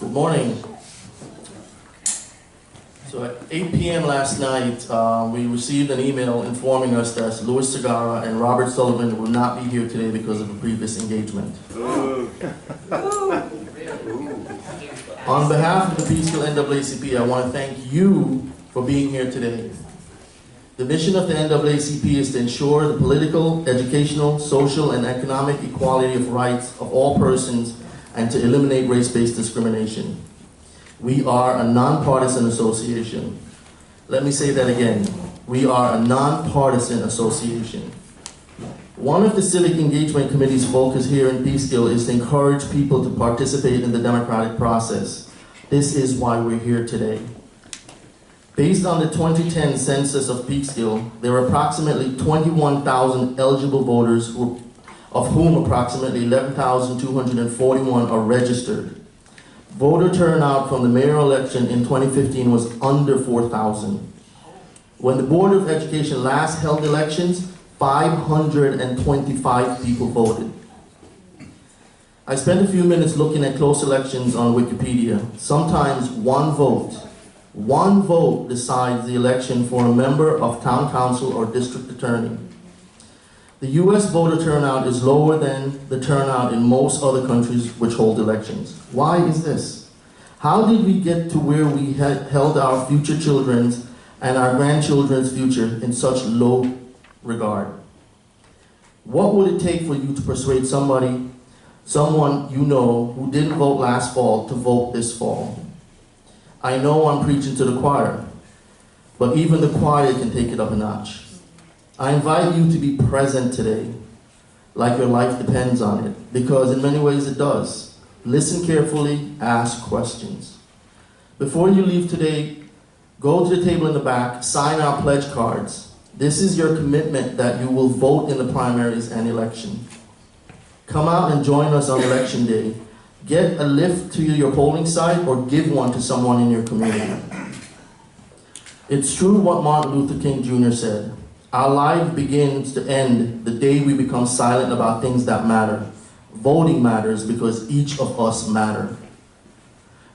Good morning. So at 8 p.m. last night, we received an email informing us that Louis Segarra and Robert Sullivan will not be here today because of a previous engagement. On behalf of the Peekskill NAACP, I want to thank you for being here today. The mission of the NAACP is to ensure the political, educational, social, and economic equality of rights of all persons and to eliminate race-based discrimination. We are a nonpartisan association. Let me say that again. We are a nonpartisan association. One of the Civic Engagement Committee's focus here in Peekskill is to encourage people to participate in the democratic process. This is why we're here today. Based on the 2010 census of Peekskill, there are approximately 21,000 eligible voters, of whom approximately 11,241 are registered. Voter turnout from the mayoral election in 2015 was under 4,000. When the Board of Education last held elections, 525 people voted. I spent a few minutes looking at close elections on Wikipedia. Sometimes one vote decides the election for a member of town council or district attorney. The US voter turnout is lower than the turnout in most other countries which hold elections. Why is this? How did we get to where we held our future children's and our grandchildren's future in such low regard? What would it take for you to persuade someone you know who didn't vote last fall to vote this fall? I know I'm preaching to the choir, but even the choir can take it up a notch. I invite you to be present today, like your life depends on it, because in many ways it does. Listen carefully, ask questions. Before you leave today, go to the table in the back, sign our pledge cards. This is your commitment that you will vote in the primaries and election. Come out and join us on election day. Get a lift to your polling site or give one to someone in your community. It's true what Martin Luther King Jr. said. Our life begins to end the day we become silent about things that matter. Voting matters because each of us matter.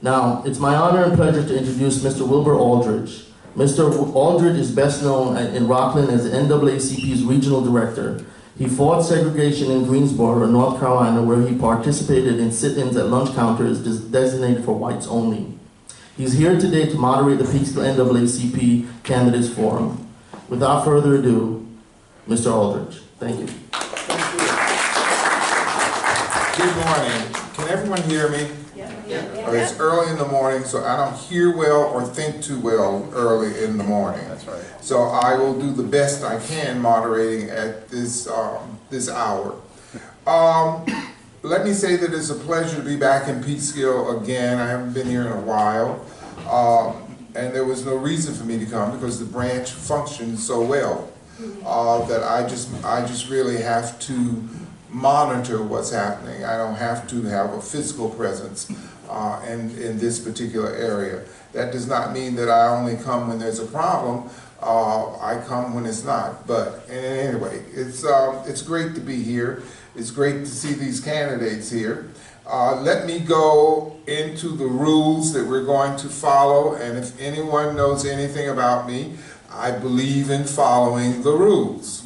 Now, it's my honor and pleasure to introduce Mr. Wilbur Aldridge. Mr. Aldridge is best known in Rockland as the NAACP's regional director. He fought segregation in Greensboro, North Carolina, where he participated in sit-ins at lunch counters designated for whites only. He's here today to moderate the Peekskill NAACP Candidates Forum. Without further ado, Mr. Aldridge. Thank you. Good morning. Can everyone hear me? Yeah. It's early in the morning, so I don't hear well or think too well early in the morning. That's right. So I will do the best I can moderating at this hour. Let me say that it's a pleasure to be back in Peekskill again. I haven't been here in a while, and there was no reason for me to come because the branch functions so well that I just really have to monitor what's happening. I don't have to have a physical presence in this particular area. That does not mean that I only come when there's a problem. I come when it's not. But anyway, it's great to be here. It's great to see these candidates here. Let me go into the rules that we're going to follow, and if anyone knows anything about me, I believe in following the rules.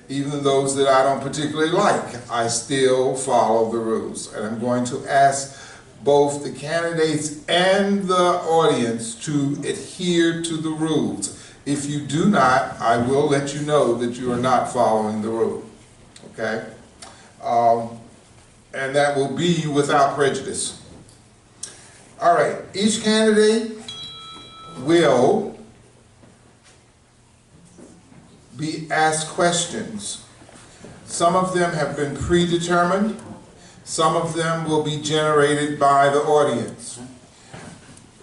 Even those that I don't particularly like, I still follow the rules. And I'm going to ask both the candidates and the audience to adhere to the rules. If you do not, I will let you know that you are not following the rule. Okay? And that will be without prejudice. All right, each candidate will be asked questions. Some of them have been predetermined. Some of them will be generated by the audience.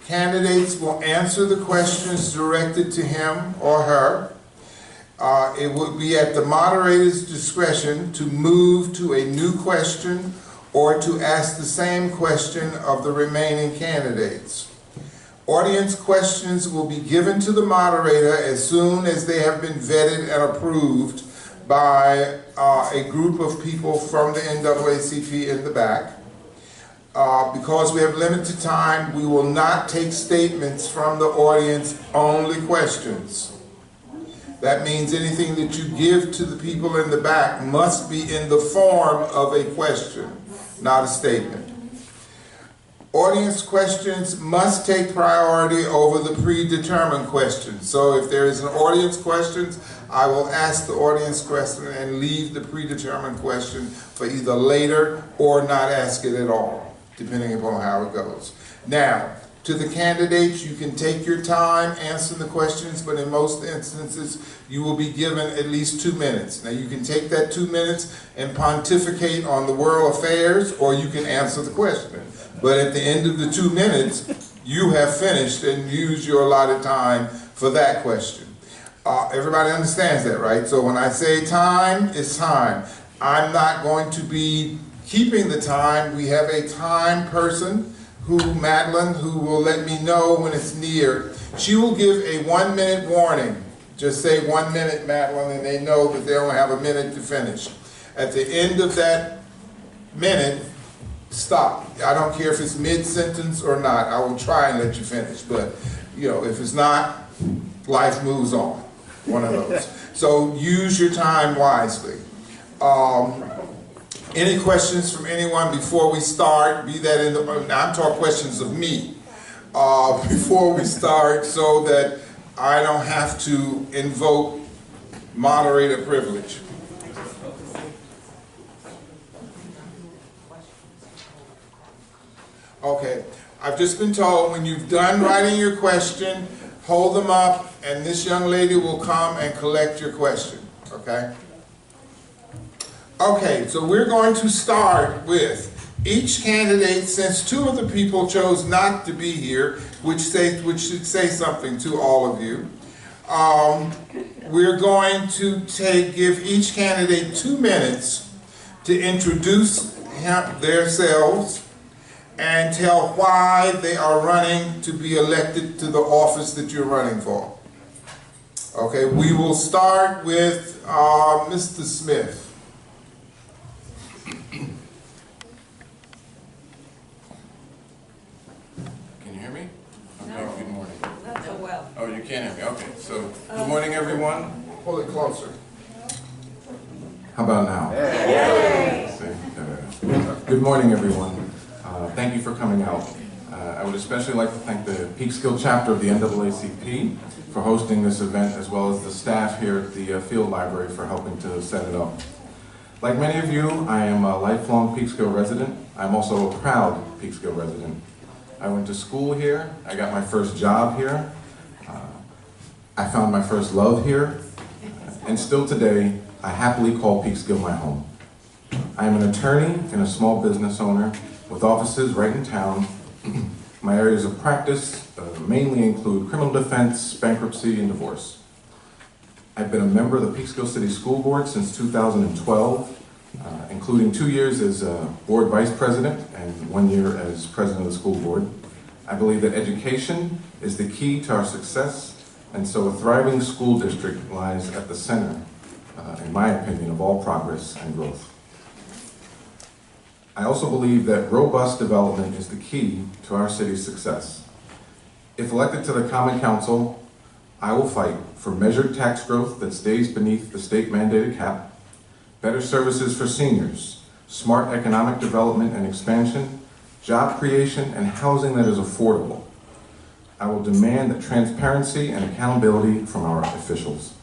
Candidates will answer the questions directed to him or her. It would be at the moderator's discretion to move to a new question or to ask the same question of the remaining candidates. Audience questions will be given to the moderator as soon as they have been vetted and approved by a group of people from the NAACP in the back. Because we have limited time, we will not take statements from the audience, only questions. That means anything that you give to the people in the back must be in the form of a question, not a statement. Audience questions must take priority over the predetermined questions. So if there is an audience question, I will ask the audience question and leave the predetermined question for either later or not ask it at all, depending upon how it goes. Now, to the candidates, you can take your time answering the questions, but in most instances, you will be given at least 2 minutes. Now, you can take that 2 minutes and pontificate on the world affairs, or you can answer the question. But at the end of the 2 minutes, you have finished and used your allotted time for that question. Everybody understands that, right? So when I say time, it's time. I'm not going to be keeping the time. We have a time person, Madeline, who will let me know when it's near. She will give a 1 minute warning. Just say 1 minute, Madeline, and they know that they only have a minute to finish. At the end of that minute, stop. I don't care if it's mid-sentence or not. I will try and let you finish. But, you know, if it's not, life moves on. One of those. So use your time wisely. Any questions from anyone before we start? Be that in the, now I'm talking questions of me. Before we start, so that I don't have to invoke moderator privilege. Okay, I've just been told when you've done writing your question, hold them up and this young lady will come and collect your question, okay? Okay, so we're going to start with each candidate, since 2 of the people chose not to be here, which should say something to all of you. We're going to give each candidate 2 minutes to introduce themselves and tell why they are running to be elected to the office that you're running for. Okay, we will start with Mr. Smith. Can you hear me? Okay, No. good morning. Not so well. Oh, you can hear me, okay. So, good morning, everyone. Pull it closer. How about now? Yay! Good morning, everyone. Thank you for coming out. I would especially like to thank the Peekskill chapter of the NAACP for hosting this event, as well as the staff here at the Field Library for helping to set it up. Like many of you, I am a lifelong Peekskill resident. I'm also a proud Peekskill resident. I went to school here. I got my first job here. I found my first love here. And still today, I happily call Peekskill my home. I am an attorney and a small business owner with offices right in town. My areas of practice mainly include criminal defense, bankruptcy, and divorce. I've been a member of the Peekskill City School Board since 2012, including 2 years as board vice president and 1 year as president of the school board. I believe that education is the key to our success, and so a thriving school district lies at the center, in my opinion, of all progress and growth. I also believe that robust development is the key to our city's success. If elected to the Common Council, I will fight for measured tax growth that stays beneath the state mandated cap, better services for seniors, smart economic development and expansion, job creation, and housing that is affordable. I will demand that transparency and accountability from our officials.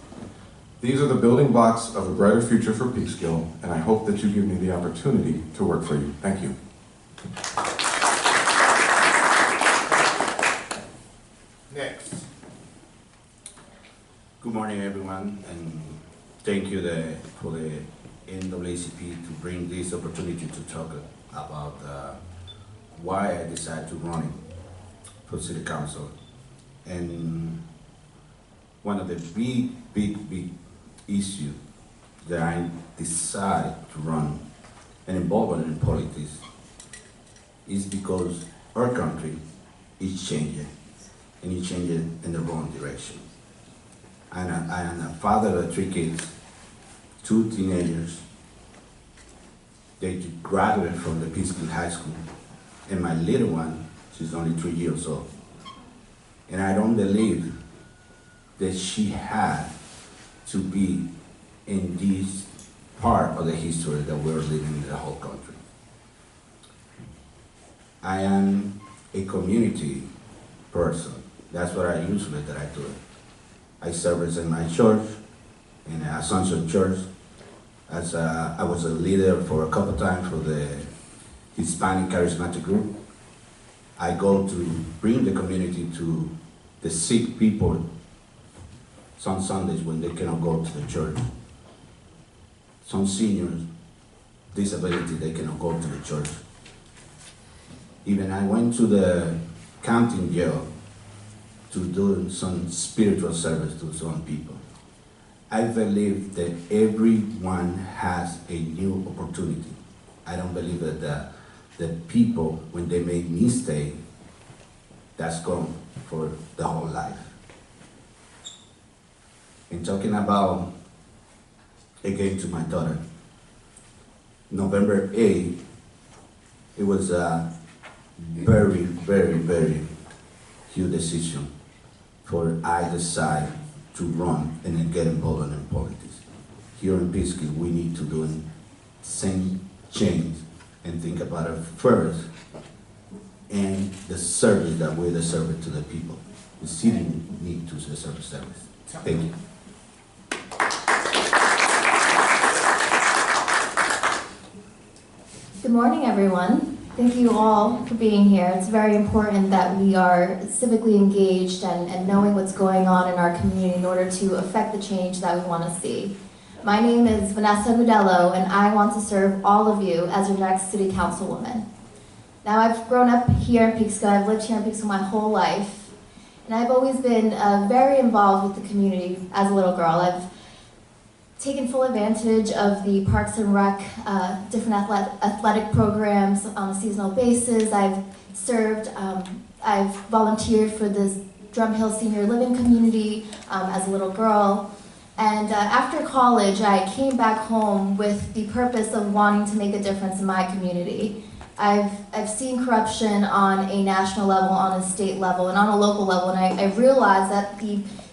These are the building blocks of a brighter future for Peekskill, and I hope that you give me the opportunity to work for you. Thank you. Next. Good morning, everyone, and thank you for the NAACP to bring this opportunity to talk about why I decided to run for City Council. And one of the big issue that I decided to run and involved in politics is because our country is changing, and it's changing in the wrong direction. And I am a father of 3 kids, 2 teenagers. They graduated from the Peekskill High School, And my little one, she's only 3 years old. And I don't believe that she had to be in this part of the history that we're living in the whole country. I am a community person. That's what I usually do. I serve in my church, in Assumption Church. I was a leader for a couple times for the Hispanic Charismatic Group. I go to bring the community to the sick people some Sundays when they cannot go to the church. Some seniors, disability, they cannot go to the church. Even I went to the county jail to do some spiritual service to some people. I believe that everyone has a new opportunity. I don't believe that the people, when they make mistake, that's gone for the whole life. And talking about, again to my daughter, November 8th, it was a very, very, very huge decision for either side to run and then get involved in politics. Here in Peekskill, we need to do the same change and think about it first and the service that we're the service to the people. The city needs to serve service. Thank you. Good morning, everyone. Thank you all for being here. It's very important that we are civically engaged and knowing what's going on in our community in order to affect the change that we want to see. My name is Vanessa Agudelo, and I want to serve all of you as your next city councilwoman. Now, I've grown up here in Peekskill. I've lived here in Peekskill my whole life, and I've always been very involved with the community as a little girl. I've taken full advantage of the Parks and Rec, different athletic programs on a seasonal basis. I've served, I've volunteered for this Drum Hill Senior Living community as a little girl. And after college, I came back home with the purpose of wanting to make a difference in my community. I've seen corruption on a national level, on a state level, and on a local level, and I realized that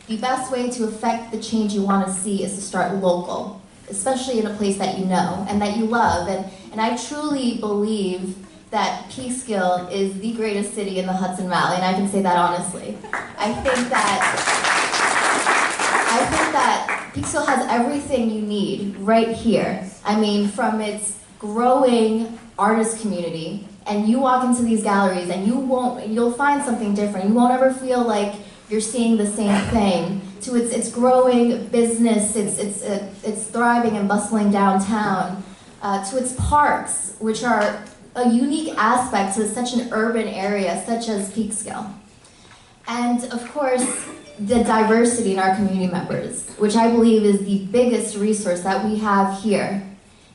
the best way to affect the change you want to see is to start local, especially in a place that you know and that you love. And I truly believe that Peekskill is the greatest city in the Hudson Valley, and I can say that honestly. I think that Peekskill has everything you need right here. I mean, from its growing artist community, and you walk into these galleries and you'll find something different. You won't ever feel like you're seeing the same thing, to its growing business, its thriving and bustling downtown, to its parks, which are a unique aspect to such an urban area such as Peekskill. And of course, the diversity in our community members, which I believe is the biggest resource that we have here.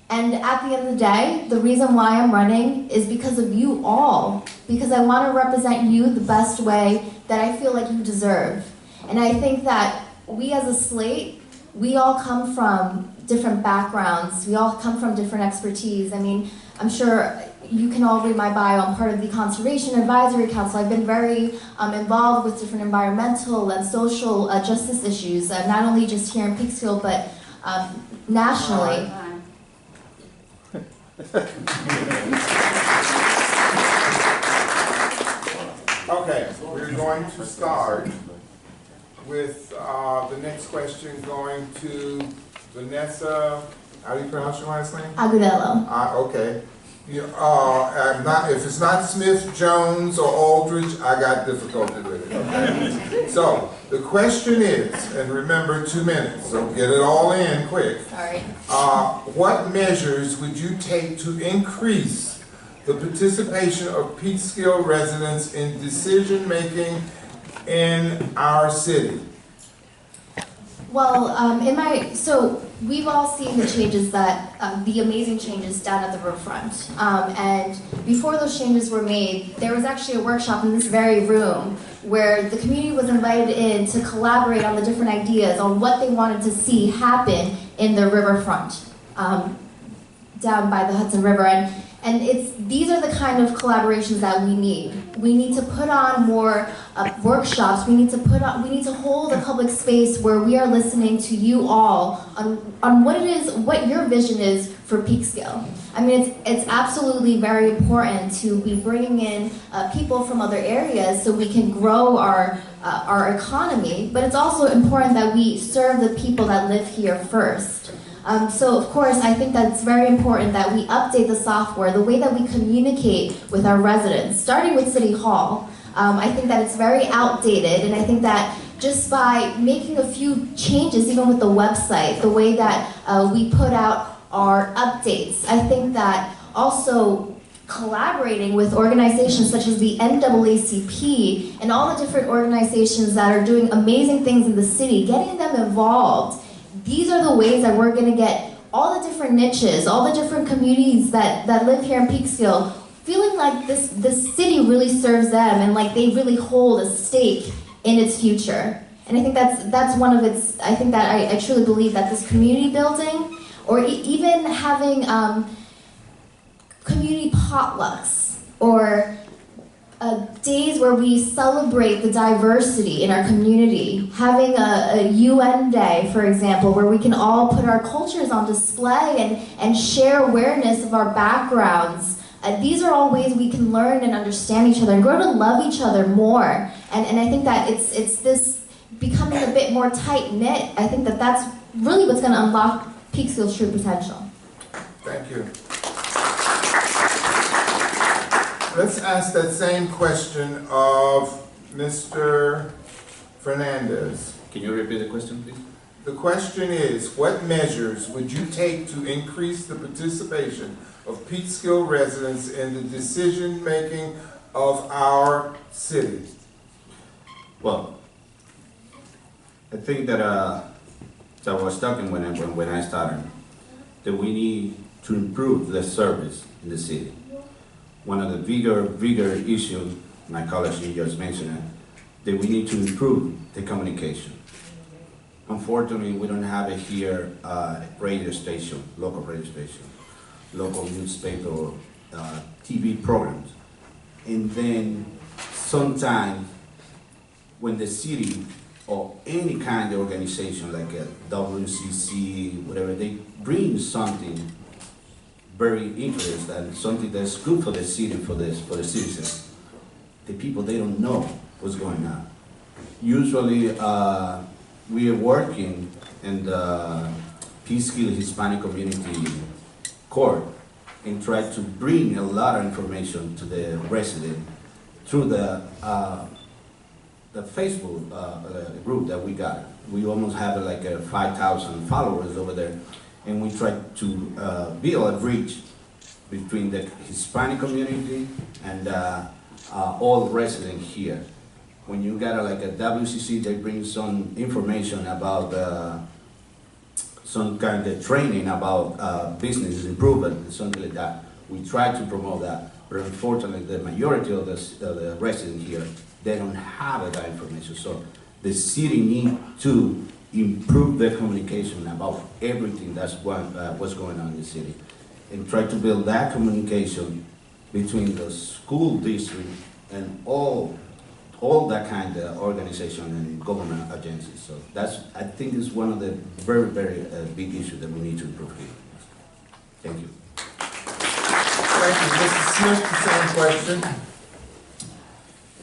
And at the end of the day, the reason why I'm running is because of you all, because I want to represent you the best way that I feel like you deserve. And I think that we as a slate, we all come from different backgrounds, we all come from different expertise. I mean, I'm sure you can all read my bio. I'm part of the Conservation Advisory Council. I've been very involved with different environmental and social justice issues, not only just here in Peekskill, but nationally. Okay, we're going to start with the next question going to Vanessa, how do you pronounce your last name? Agudelo. Okay. I'm not, if it's not Smith, Jones, or Aldridge, I got difficulty with it. Okay? So, the question is, and remember 2 minutes, so get it all in quick. Sorry. What measures would you take to increase the participation of Peekskill residents in decision-making in our city? Well, so we've all seen the changes that, the amazing changes down at the riverfront. And before those changes were made, there was actually a workshop in this very room where the community was invited in to collaborate on the different ideas on what they wanted to see happen in the riverfront, down by the Hudson River. And these are the kind of collaborations that we need. We need to put on more workshops. We need to hold a public space where we are listening to you all on what your vision is for Peekskill. I mean, it's absolutely very important to be bringing in people from other areas so we can grow our economy, but it's also important that we serve the people that live here first. So of course, I think that it's very important that we update the software, the way that we communicate with our residents, starting with City Hall. I think that it's very outdated, and I think that just by making a few changes, even with the website, the way that we put out our updates, I think that also collaborating with organizations such as the NAACP and all the different organizations that are doing amazing things in the city, getting them involved. These are the ways that we're going to get all the different niches, all the different communities that live here in Peekskill, feeling like this city really serves them and like they really hold a stake in its future. And I think that's one of its, I think that I truly believe that this community building, or even having community potlucks, or days where we celebrate the diversity in our community, having a UN Day, for example, where we can all put our cultures on display and share awareness of our backgrounds. These are all ways we can learn and understand each other and grow to love each other more. And I think that it's this becoming a bit more tight-knit. I think that that's really what's going to unlock Peekskill's true potential. Thank you. Let's ask that same question of Mr. Fernandez. Can you repeat the question, please? The question is, what measures would you take to increase the participation of Peekskill residents in the decision-making of our city? Well, I think that I was talking when I started, that we need to improve the service in the city. One of the bigger issues, my colleague just mentioned it, that we need to improve the communication. Unfortunately, we don't have it here, radio station, local newspaper, TV programs. And then sometimes when the city or any kind of organization like a WCC, whatever, they bring something very interesting and something that's good for the city, for the citizens. The people, they don't know what's going on. Usually, we are working in the Peekskill Hispanic Community Court and try to bring a lot of information to the resident through the Facebook group that we got. We almost have like 5,000 followers over there, and we try to build a bridge between the Hispanic community and all residents here. When you got like a WCC, they bring some information about some kind of training about business improvement and something like that. We try to promote that, but unfortunately the majority of the residents here, they don't have that information. So the city needs to improve their communication about everything that's what's going on in the city, and try to build that communication between the school district and all that kind of organization and government agencies. So that's, I think, is one of the very big issues that we need to improve here. Thank you. Thank you. Mrs. Smith, the same question.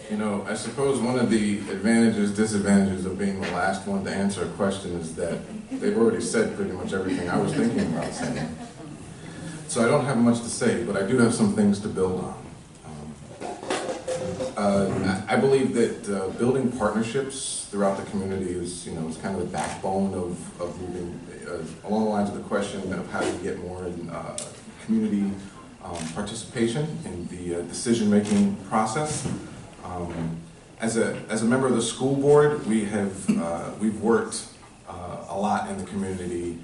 You know, I suppose one of the disadvantages of being the last one to answer a question is that they've already said pretty much everything I was thinking about saying. So I don't have much to say, but I do have some things to build on. I believe that building partnerships throughout the community is kind of the backbone of moving along the lines of the question of how you get more community participation in the decision-making process. As a member of the school board, we've worked a lot in the community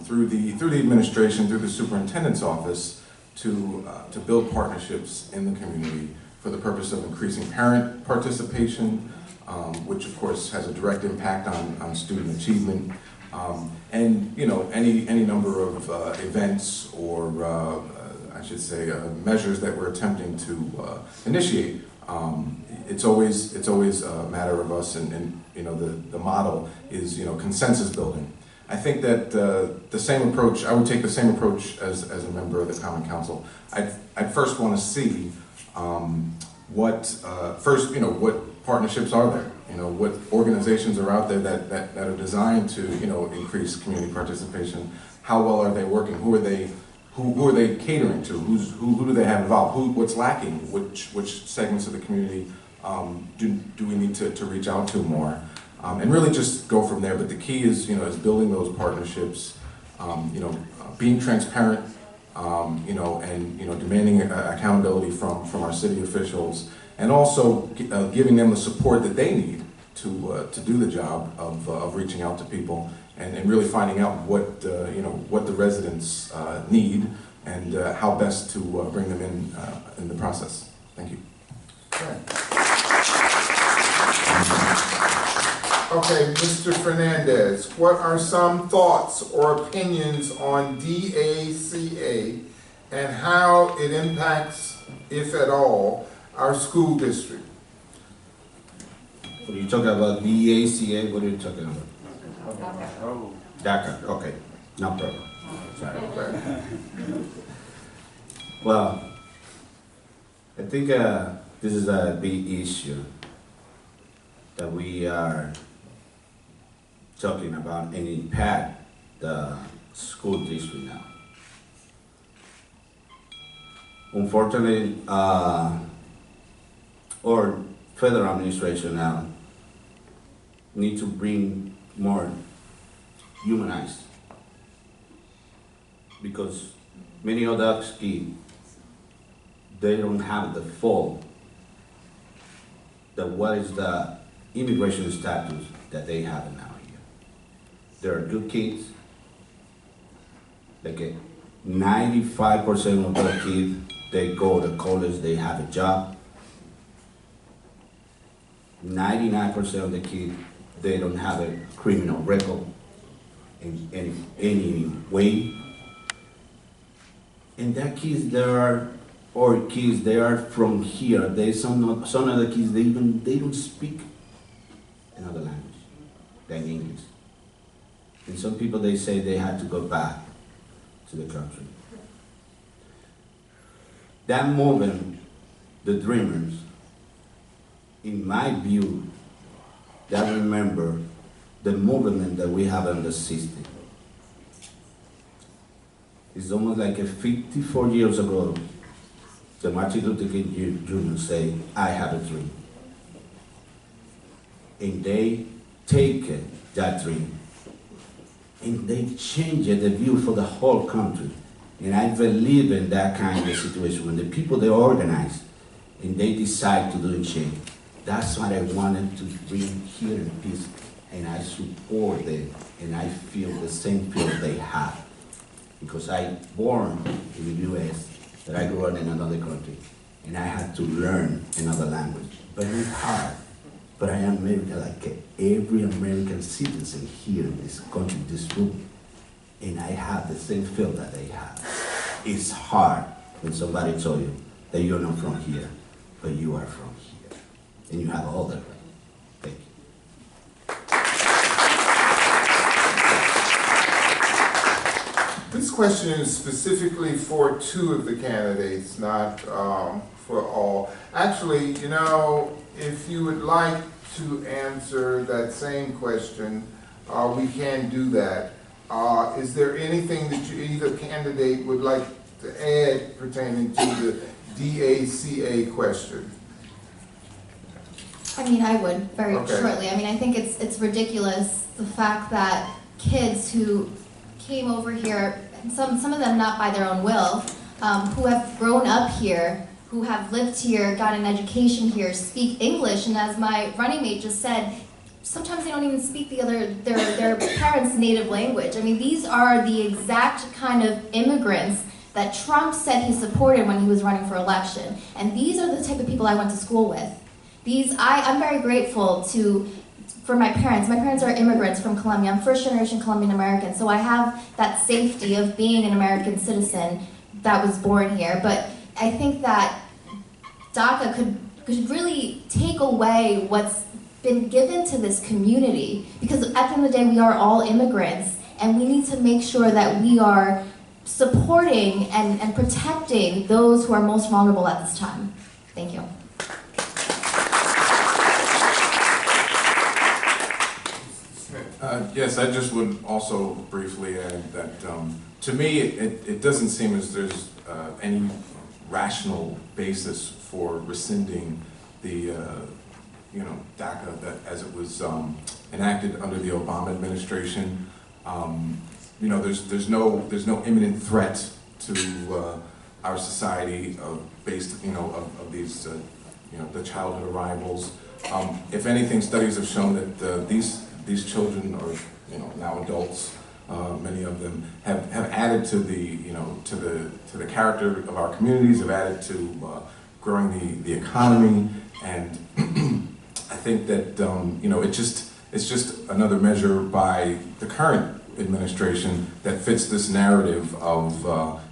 through the administration, through the superintendent's office, to build partnerships in the community for the purpose of increasing parent participation, which of course has a direct impact on student achievement, and any number of events or I should say, measures that we're attempting to initiate. It's always a matter of us, and you know, the model is, you know, consensus building. I think that the same approach, I would take the same approach as a member of the Common Council. I'd first want to see first, you know, what partnerships are there? You know, what organizations are out there that are designed to, you know, increase community participation? How well are they working? Who are they catering to? Who do they have involved? What's lacking? Which segments of the community do we need to reach out to more? And really just go from there. But the key is, you know, is building those partnerships, you know, being transparent, you know, and, you know, demanding accountability from our city officials, and also giving them the support that they need to do the job of reaching out to people and really finding out what you know, what the residents need, and how best to bring them in the process. Thank you. Okay, Mr. Fernandez, what are some thoughts or opinions on DACA and how it impacts, if at all, our school district? When you talk about DACA, what are you talking about? DACA, okay, no problem. Sorry. Okay. Well, I think this is a big issue that we are talking about and impact the school district now. Unfortunately, our federal administration now need to bring more humanized, because many of those kids, they don't have the full, what is the immigration status that they have now here. There are good kids, like 95% of the kids, they go to college, they have a job. 99% of the kids, they don't have a criminal record in any way. And that kids, there are, or kids, they are from here. Some of the kids, they don't speak another language than English. And some people, they say they had to go back to the country. That movement, the Dreamers, in my view, that remember the movement that we have in the system. It's almost like 54 years ago, the Martin Luther King Jr. say, I have a dream. And they take that dream and they change the view for the whole country. And I believe in that kind of situation when the people, they organize and they decide to do change. That's what I wanted to bring here in peace, and I support them, and I feel the same feel they have. Because I born in the US, but I grew up in another country, and I had to learn another language. But it's hard. But I am American like every American citizen here in this country, this room, and I have the same feel that they have. It's hard when somebody tells you that you're not from here, but you are from here, and you have all the right. Thank you. This question is specifically for two of the candidates, not for all. Actually, you know, if you would like to answer that same question, we can do that. Is there anything that either candidate would like to add pertaining to the DACA question? I mean, I would very Okay. shortly. I mean, I think it's ridiculous, the fact that kids who came over here, some of them not by their own will, who have grown up here, who have lived here, got an education here, speak English, and as my running mate just said, sometimes they don't even speak their parents' native language. I mean, these are the exact kind of immigrants that Trump said he supported when he was running for election. And these are the type of people I went to school with. I'm very grateful for my parents. My parents are immigrants from Colombia. I'm first generation Colombian American, so I have that safety of being an American citizen. that was born here. But I think that DACA could really take away what's been given to this community, because at the end of the day, we are all immigrants, and we need to make sure that we are supporting and protecting those who are most vulnerable at this time. Thank you. Yes, I just would also briefly add that to me it doesn't seem as there's any rational basis for rescinding the DACA that as it was enacted under the Obama administration. There's no imminent threat to our society based of these the childhood arrivals. If anything, studies have shown that these children are now adults. Many of them have added to the character of our communities, have added to growing the economy, and I think that it's just another measure by the current administration that fits this narrative of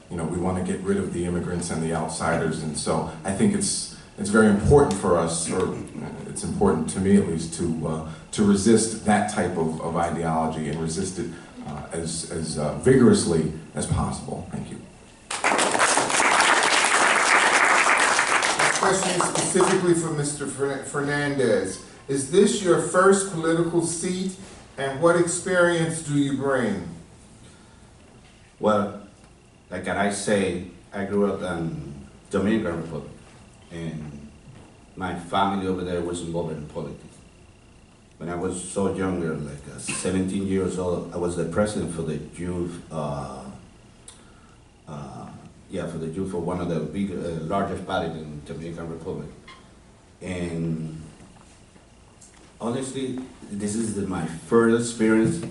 we want to get rid of the immigrants and the outsiders, and so I think it's very important for us, or it's important to me at least, to resist that type of ideology and resist it as vigorously as possible. Thank you. Question specifically for Mr. Fernandez. Is this your first political seat, and what experience do you bring? Well, like I say, I grew up in Dominican Republic, and my family over there was involved in politics. When I was so younger, like 17 years old, I was the president for the youth, for one of the largest parties in Dominican Republic. And honestly, this is my first experience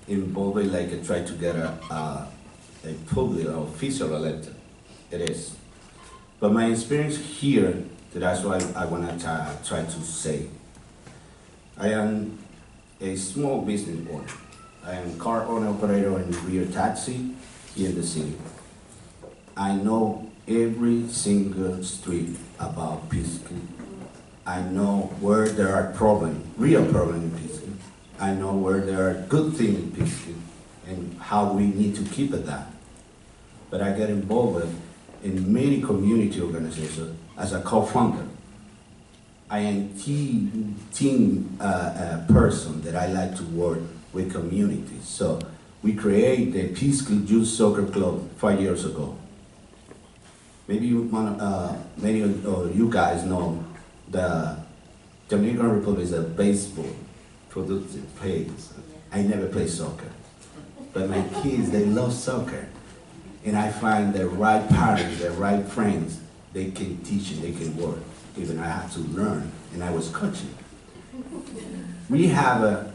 involving, try to get a public or official elected. It is. But my experience here, that's what I want to try to say. I am a small business owner. I am a car owner operator in Rio Taxi here in the city. I know every single street about Peekskill. I know where there are problems, real problems in Peekskill. I know where there are good things in Peekskill and how we need to keep it that. But I get involved in many community organizations as a co-founder. I am team person that I like to work with communities. So we created the Peekskill Youth Soccer Club 5 years ago. Maybe many of you guys know the Dominican Republic is a baseball productive place. I never play soccer, but my kids, they love soccer. And I find the right parents, the right friends, they can teach and they can work. Even I had to learn, and I was coaching. We have,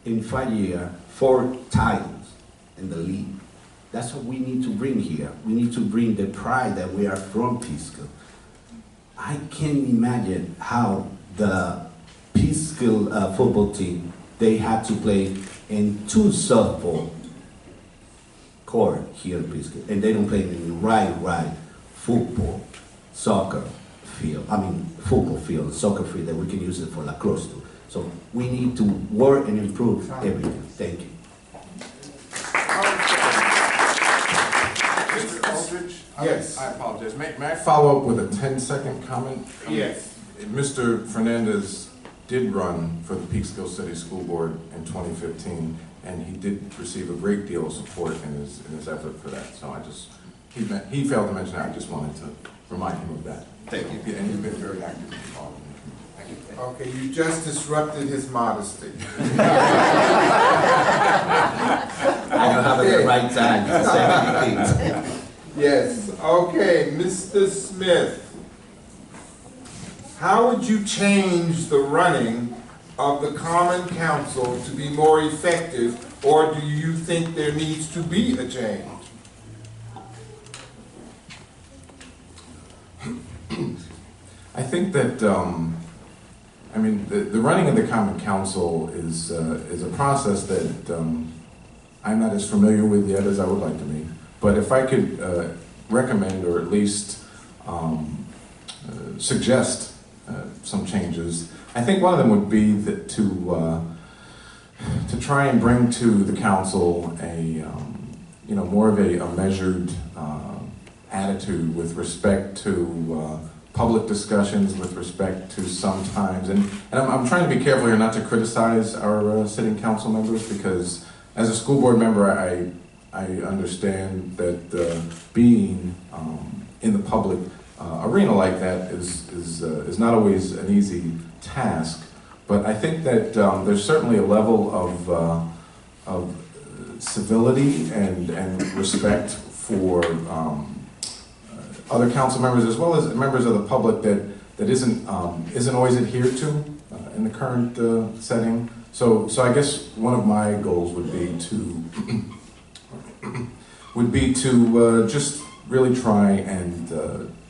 in 5 years, 4 titles in the league. That's what we need to bring here. We need to bring the pride that we are from Peekskill. I can't imagine how the Peekskill football team, they had to play in 2 softball court here in Peekskill, and they don't play in the right football, soccer field, football field, soccer field that we can use it for lacrosse too. So we need to work and improve everything. Thank you. Yes. I apologize. May I follow up with a 10-second comment? Yes. Mr. Fernandez did run for the Peekskill City School Board in 2015, and he did receive a great deal of support in his effort for that. So he failed to mention that. I just wanted to remind him of that. Thank you. And he's been very active involved. Thank you. Okay, you just disrupted his modesty. I don't have the right time to say many things. Yes, okay, Mr. Smith. How would you change the running of the Common Council to be more effective, or do you think there needs to be a change? I think that, the running of the Common Council is a process that I'm not as familiar with yet as I would like to be. But if I could recommend or at least suggest some changes, I think one of them would be that to try and bring to the council a more of a measured attitude with respect to public discussions, with respect to sometimes, and I'm trying to be careful here not to criticize our sitting council members, because as a school board member, I understand that being in the public arena like that is not always an easy task. But I think that there's certainly a level of civility and respect for other council members as well as members of the public that isn't always adhered to in the current setting. So I guess one of my goals would be to just really try and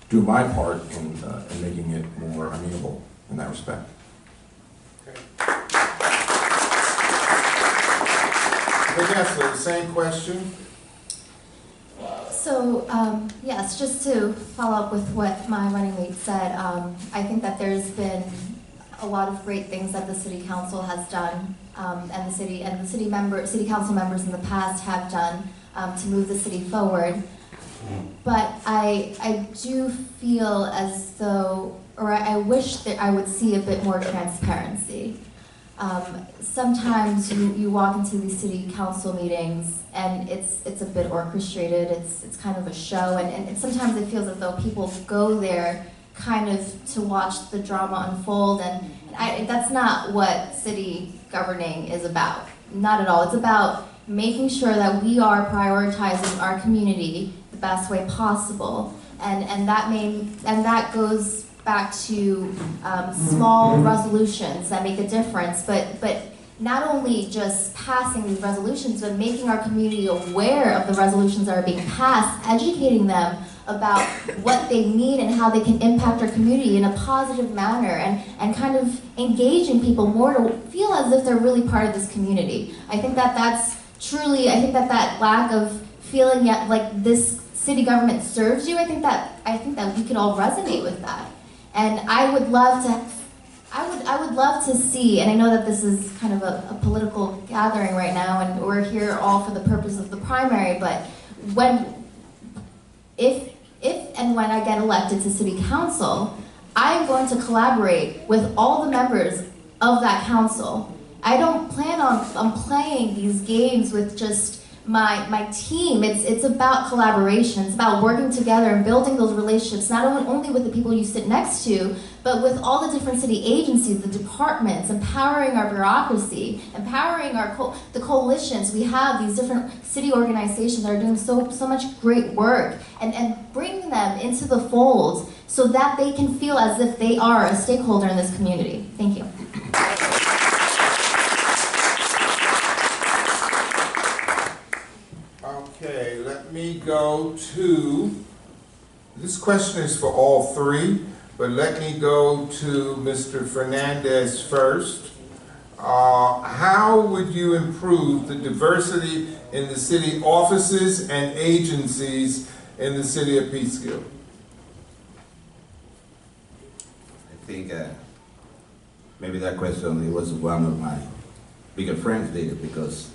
do my part in making it more amenable in that respect. Vanessa, the same question? So, yes, just to follow up with what my running mate said, I think that there's been a lot of great things that the city council has done, and the city council members in the past have done to move the city forward. But I do feel as though, or I wish that I would see a bit more transparency. Sometimes you walk into these city council meetings and it's a bit orchestrated, it's kind of a show, and sometimes it feels as though people go there kind of to watch the drama unfold, and that's not what city governing is about. Not at all. It's about making sure that we are prioritizing our community the best way possible, and that goes back to small resolutions that make a difference, but not only just passing these resolutions, but making our community aware of the resolutions that are being passed, educating them about what they mean and how they can impact our community in a positive manner, and kind of engaging people more to feel as if they're really part of this community. I think that that lack of feeling like this city government serves you, I think that we could all resonate with that. And I would love to see, and I know that this is kind of a political gathering right now, and we're here all for the purpose of the primary, but if and when I get elected to city council, I'm going to collaborate with all the members of that council. I don't plan on playing these games with just my team. It's about collaboration. It's about working together and building those relationships, not only with the people you sit next to, but with all the different city agencies, the departments, empowering our bureaucracy, empowering the coalitions. We have these different city organizations that are doing so much great work, and bringing them into the fold so that they can feel as if they are a stakeholder in this community. Thank you. Okay, let me go to, this question is for all three, but let me go to Mr. Fernandez first. How would you improve the diversity in the city offices and agencies in the city of Peekskill? I think maybe that question was one of my bigger friends did, because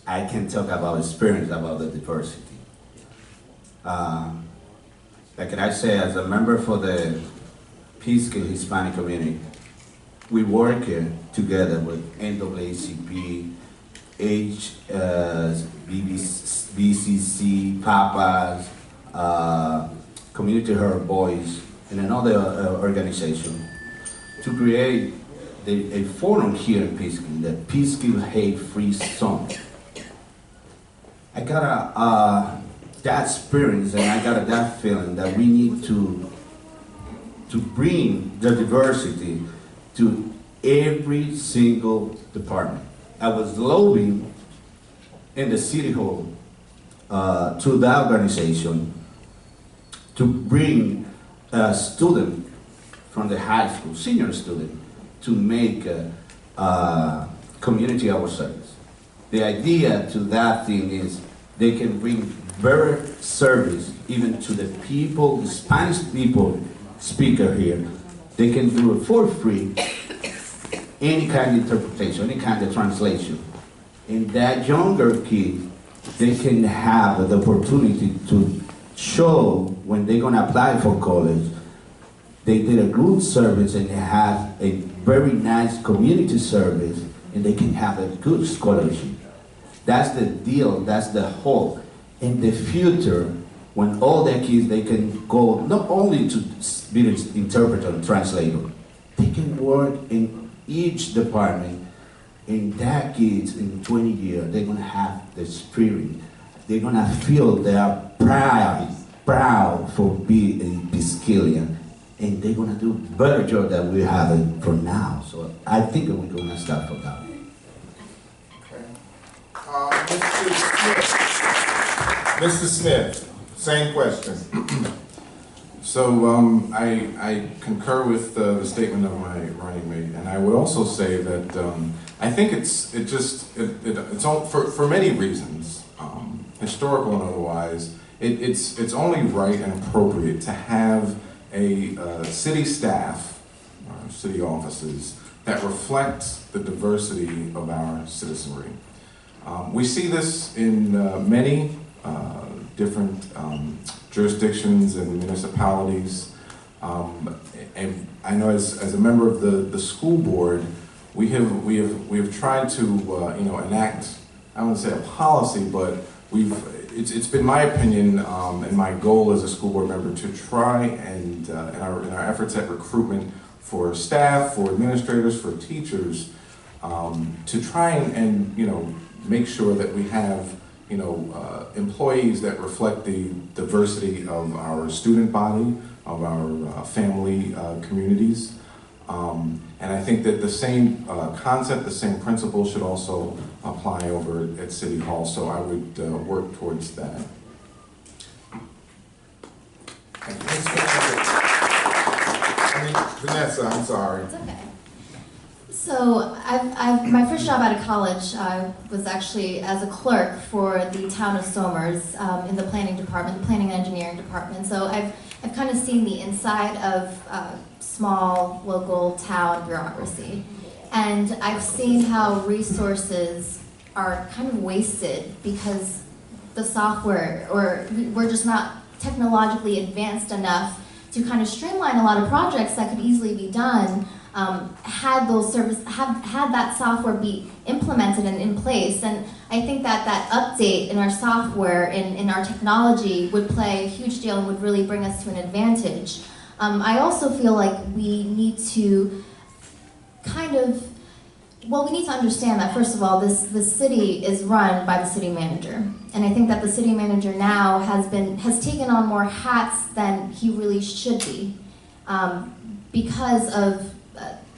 I can talk about experience about the diversity. Like I say, as a member for the Peekskill Hispanic community, we work together with NAACP, BCC, Papas, Community Heard Boys, and another organization to create a forum here in Peekskill, the Peekskill Hate-Free Zone. I got that experience, and I got that feeling that we need to bring the diversity to every single department. I was lobbying in the city hall to that organization to bring a student from the high school, senior student, to make community hour service. The idea to that thing is they can bring better service even to the people, the Spanish people speaker here. They can do it for free, any kind of interpretation, any kind of translation. And that younger kid, they can have the opportunity to show when they're gonna apply for college, they did a good service and they have a very nice community service and they can have a good scholarship. That's the deal, that's the hope. In the future, when all their kids, they can go not only to be an interpreter and translator, they can work in each department, and that kids in 20 years, they're gonna have the spirit. They're gonna feel they are proud for being a Peekskillian, and they're gonna do a better job than we're having for now. So I think we're gonna start from that. Mr. Smith, same question. So I concur with the statement of my running mate, and I would also say that I think it's all for many reasons, historical and otherwise. It's only right and appropriate to have a city staff, city offices that reflect the diversity of our citizenry. We see this in many different jurisdictions and municipalities. And I know as a member of the school board, we have tried to enact, I don't want to say a policy, but it's been my opinion and my goal as a school board member to try and in our efforts at recruitment for staff, for administrators, for teachers, to try and make sure that we have employees that reflect the diversity of our student body, of our family communities. And I think that the same concept, the same principle should also apply over at City Hall, so I would work towards that. Vanessa, I'm sorry. It's okay. So my first job out of college was actually as a clerk for the town of Somers in the planning department, the planning and engineering department. So I've kind of seen the inside of small local town bureaucracy. And I've seen how resources are kind of wasted because the software, or we're just not technologically advanced enough to kind of streamline a lot of projects that could easily be done had that software be implemented and in place. And I think that update in our software, in our technology, would play a huge deal and would really bring us to an advantage. I also feel like we need to we need to understand that, first of all, the city is run by the city manager. And I think that the city manager now has taken on more hats than he really should be because of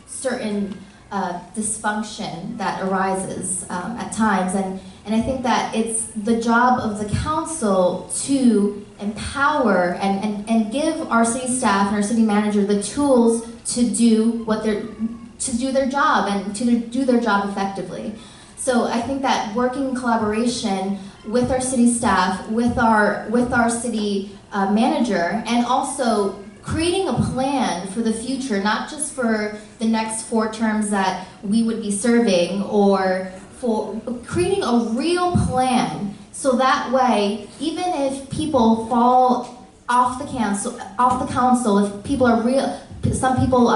certain dysfunction that arises at times. And I think that it's the job of the council to empower and give our city staff and our city manager the tools to do their job and to do their job effectively. So I think that working in collaboration with our city staff, with our city manager, and also creating a plan for the future, not just for the next 4 terms that we would be serving, or for creating a real plan, so that way, even if people fall off the council, if people are some people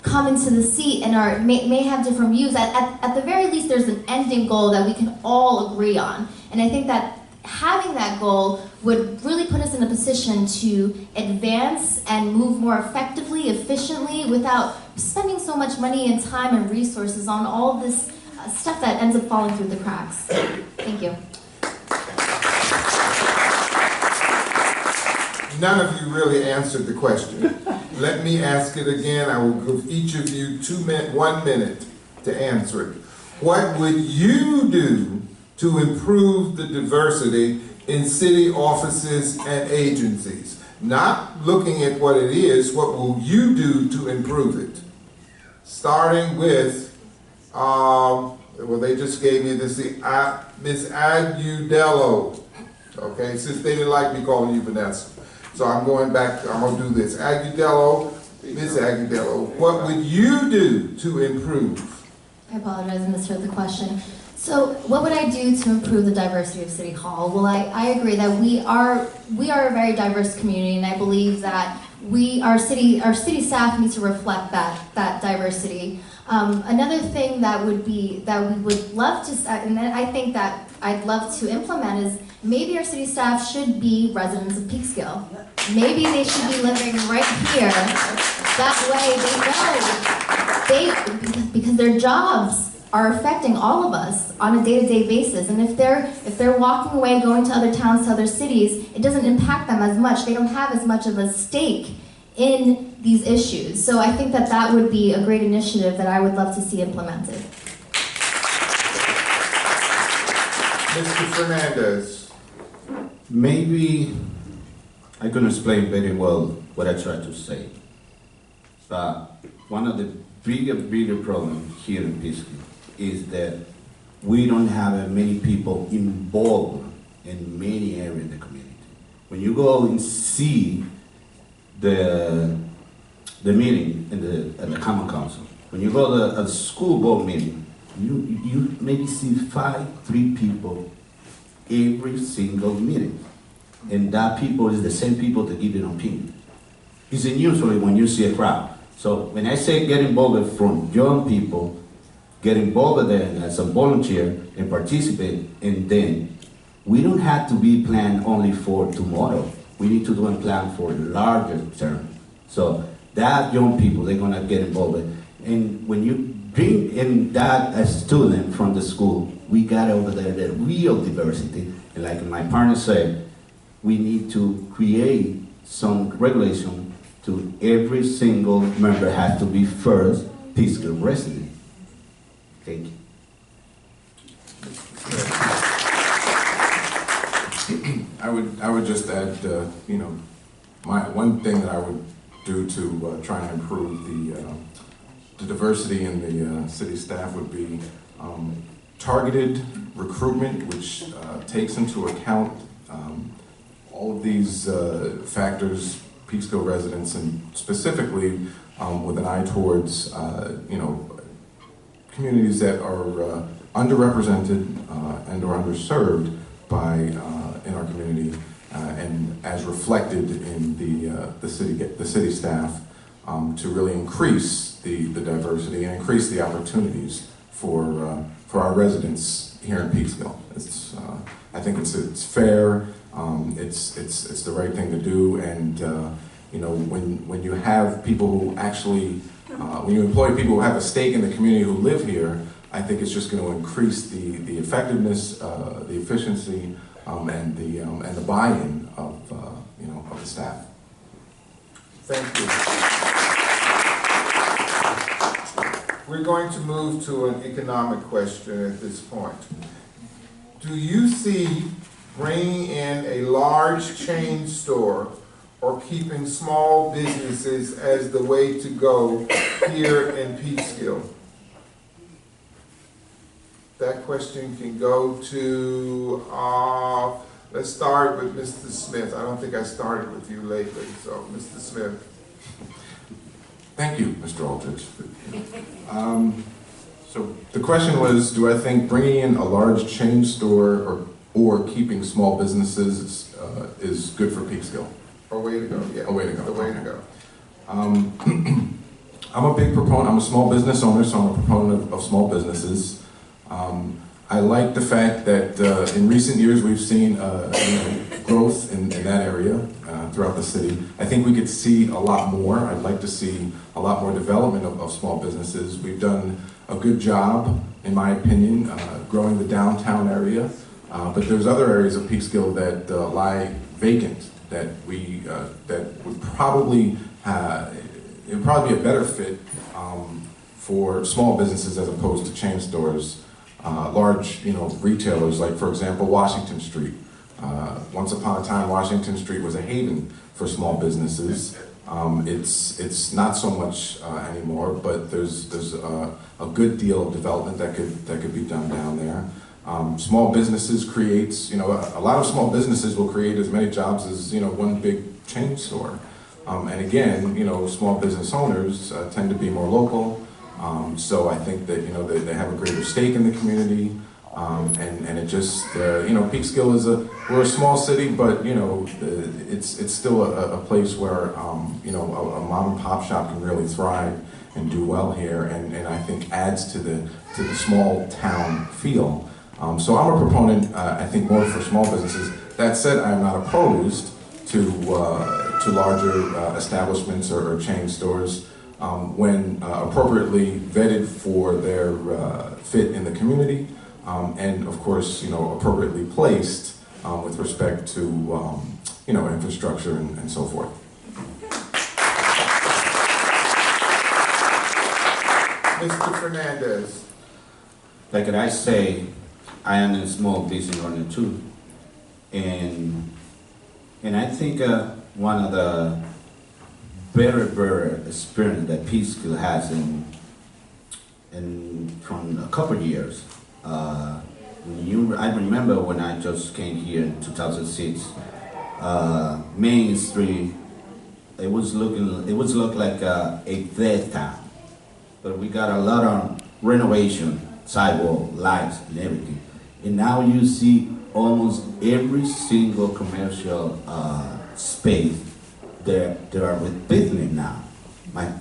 come into the seat and may have different views, at the very least there's an ending goal that we can all agree on. And I think that having that goal would really put us in a position to advance and move more effectively, efficiently, without spending so much money and time and resources on all this stuff that ends up falling through the cracks. Thank you. None of you really answered the question. Let me ask it again. I will give each of you 1 minute to answer it. What would you do to improve the diversity in city offices and agencies? Not looking at what it is, what will you do to improve it? Starting with, well, they just gave me this, Miss Agudelo. Okay, since they didn't like me calling you Vanessa. So I'm going back, I'm gonna do this. Agudelo, Ms. Agudelo, what would you do to improve? I apologize, I misheard the question. So what would I do to improve the diversity of City Hall? Well, I agree that we are a very diverse community, and I believe that our city staff needs to reflect that diversity. Another thing that we would love to, and I think that I'd love to implement is maybe our city staff should be residents of Peekskill. Maybe they should be living right here. That way they know because their jobs are affecting all of us on a day-to-day basis. And if they're walking away, going to other towns, to other cities, it doesn't impact them as much. They don't have as much of a stake in these issues. So I think that would be a great initiative that I would love to see implemented. Mr. Fernandez. Maybe I couldn't explain very well what I tried to say. But one of the bigger problems here in Peekskill is that we don't have many people involved in many areas in the community. When you go and see the meeting at the Common Council, when you go to a school board meeting, you maybe see 3 people every single meeting. And that people is the same people that give an opinion. It's unusually when you see a crowd. So when I say get involved from young people, get involved there as a volunteer and participate, and then we don't have to be planned only for tomorrow. We need to do a plan for larger term. So that young people, they're gonna get involved. And when you bring in that a student from the school, we got over there the real diversity. And like my partner said, we need to create some regulation to every single member has to be first Peekskill resident. Thank you. I would just add, one thing that I would do to try and improve the diversity in the city staff would be targeted recruitment, which takes into account all of these factors, Peekskill residents, and specifically with an eye towards communities that are underrepresented and or underserved in our community, and as reflected in the city staff, to really increase the diversity and increase the opportunities for our residents here in Peekskill. I think it's fair. It's the right thing to do, and when you have people who actually when you employ people who have a stake in the community who live here, I think it's just going to increase the effectiveness, the efficiency, and the buy-in of the staff. Thank you. We're going to move to an economic question at this point. Do you see bringing in a large chain store or keeping small businesses as the way to go here in Peekskill? That question can go to, let's start with Mr. Smith. I don't think I started with you lately, so Mr. Smith. Thank you, Mr. Aldridge. So the question was, do I think bringing in a large chain store or keeping small businesses is good for Peekskill? A way to go, yeah. A way to go. The way to go. I'm a big proponent. I'm a small business owner, so I'm a proponent of small businesses. I like the fact that in recent years we've seen growth in that area throughout the city. I think we could see a lot more. I'd like to see a lot more development of small businesses. We've done a good job, in my opinion, growing the downtown area, but there's other areas of Peekskill that lie vacant that would probably it would probably be a better fit for small businesses as opposed to chain stores. Large, retailers, like for example, Washington Street. Once upon a time, Washington Street was a haven for small businesses. It's not so much anymore, but there's a good deal of development that could be done down there. Small businesses creates, a lot of small businesses will create as many jobs as, one big chain store. And again, small business owners tend to be more local. So I think that, they have a greater stake in the community. And it just, Peekskill is we're a small city, but, it's still a place where, a mom and pop shop can really thrive and do well here, and I think adds to the small town feel. So I'm a proponent, I think, more for small businesses. That said, I'm not opposed to larger establishments or chain stores when appropriately vetted for their fit in the community, and of course, appropriately placed with respect to infrastructure and so forth. Mr. Fernandez. Like I say, I am a small business owner too, and I think one of the better experience that Peekskill has in from a couple of years. I remember when I just came here in 2006. Main Street, it was look like a dead town, but we got a lot of renovation, sidewalk, lights, and everything. And now you see almost every single commercial space there are with business now. My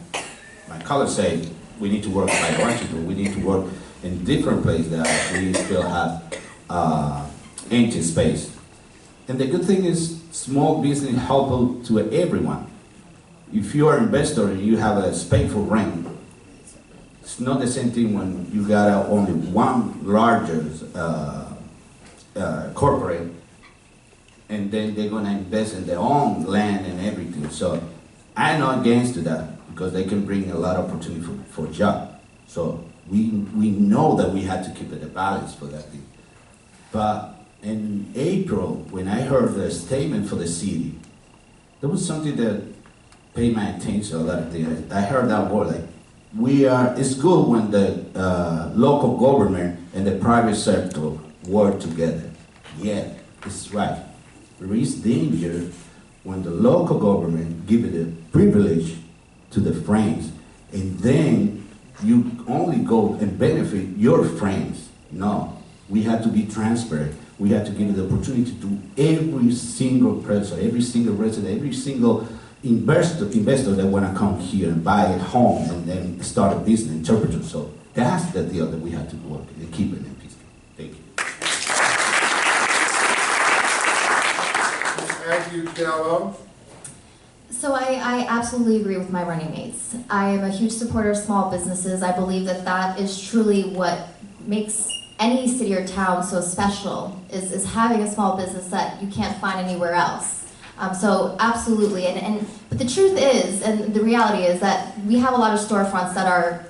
colleagues say we need to work like Washington. We need to work in different places that we still have empty space. And the good thing is small business help to everyone. If you are an investor and you have a space for rent, it's not the same thing when you got only one larger corporate, and then they're going to invest in their own land and everything. So I'm not against that because they can bring a lot of opportunity for jobs. So we know that we have to keep it a balance for that thing. But in April, when I heard the statement for the city, there was something that paid my attention a lot of things. I heard that word, like, it's good when the local government and the private sector work together. Yeah, it's right. There is danger when the local government give it a privilege to the friends, and then you only go and benefit your friends. No, we have to be transparent. We have to give the opportunity to every single person, every single resident, every single investor that want to come here and buy a home and then start a business, interpreter. So that's the deal that we have to work and keep it in peace. Thank you. Agudelo. So I absolutely agree with my running mates. I am a huge supporter of small businesses. I believe that is truly what makes any city or town so special, is having a small business that you can't find anywhere else. So absolutely, but the truth is, and the reality is that we have a lot of storefronts that are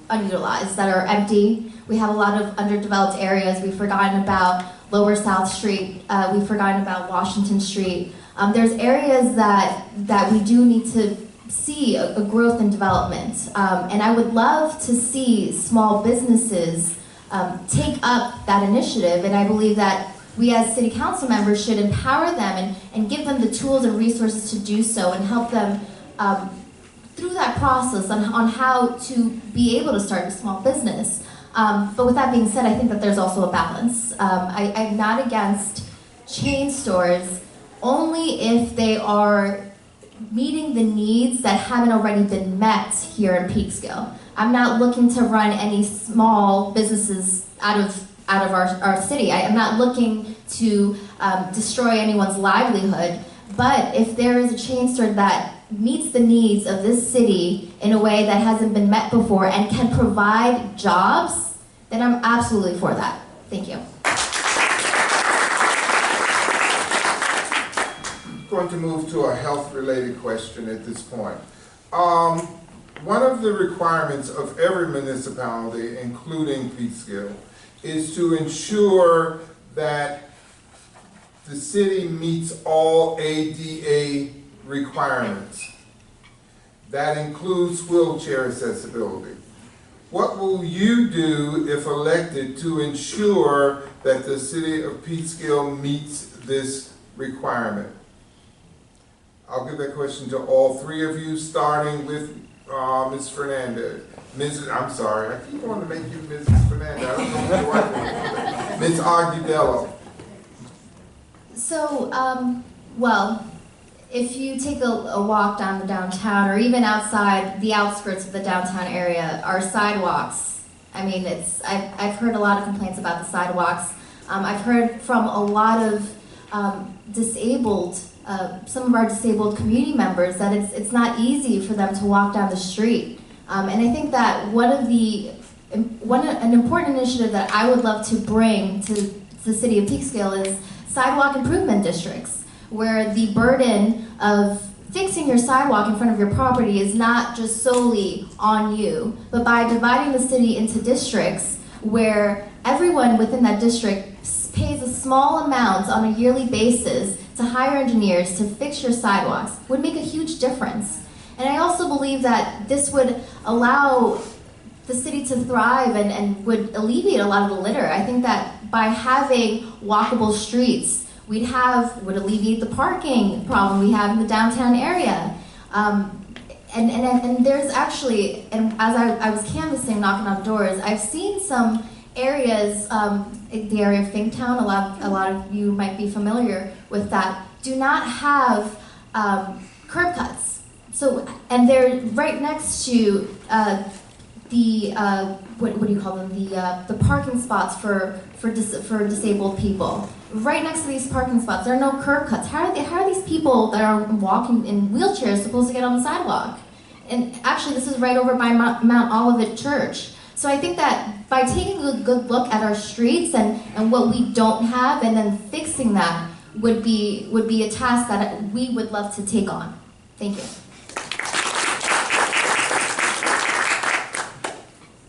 unutilized, that are empty. We have a lot of underdeveloped areas. We've forgotten about Lower South Street. We've forgotten about Washington Street. There's areas that we do need to see a growth and development. And I would love to see small businesses take up that initiative, and I believe that we as city council members should empower them and give them the tools and resources to do so, and help them through that process on how to be able to start a small business. But with that being said, I think that there's also a balance. I'm not against chain stores only if they are meeting the needs that haven't already been met here in Peekskill. I'm not looking to run any small businesses out of our city. I'm not looking to destroy anyone's livelihood, but if there is a chain store that meets the needs of this city in a way that hasn't been met before and can provide jobs, then I'm absolutely for that. Thank you. I'm going to move to a health-related question at this point. One of the requirements of every municipality, including Peekskill, is to ensure that the city meets all ADA requirements. That includes wheelchair accessibility. What will you do if elected to ensure that the city of Peekskill meets this requirement? I'll give that question to all three of you, starting with Ms. Fernandez. I'm sorry, I keep wanting to make you Mrs. Fernandez. I don't know what your wife is. Ms. Agudelo. So, well, if you take a walk down the downtown or even outside the outskirts of the downtown area, our sidewalks, I mean, I've heard a lot of complaints about the sidewalks. I've heard from a lot of some of our disabled community members that it's not easy for them to walk down the street. And I think that an important initiative that I would love to bring to the city of Peekskill is sidewalk improvement districts, where the burden of fixing your sidewalk in front of your property is not just solely on you, but by dividing the city into districts where everyone within that district pays a small amount on a yearly basis to hire engineers to fix your sidewalks would make a huge difference. And I also believe that this would allow the city to thrive and would alleviate a lot of the litter. I think that by having walkable streets, would alleviate the parking problem we have in the downtown area. And there's actually, and as I was canvassing, knocking on doors, I've seen some areas, the area of Finktown, a lot of you might be familiar with that, do not have curb cuts. So, and they're right next to what do you call them? The parking spots for disabled people. Right next to these parking spots, there are no curb cuts. How are these people that are walking in wheelchairs supposed to get on the sidewalk? And actually, this is right over by Mount Olivet Church. So I think that by taking a good look at our streets and what we don't have, and then fixing that would be a task that we would love to take on. Thank you.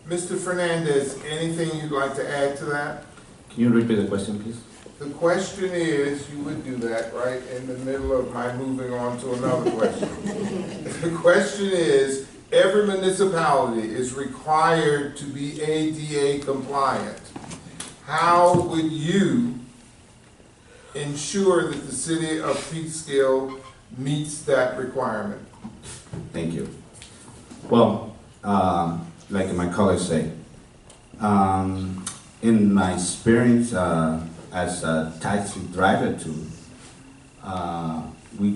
Mr. Fernandez, anything you'd like to add to that? Can you repeat the question, please? The question is, you would do that right in the middle of my moving on to another question. The question is, every municipality is required to be ADA compliant. How would you ensure that the city of Peekskill meets that requirement? Thank you. Well, like my colleagues say, in my experience as a taxi driver too, we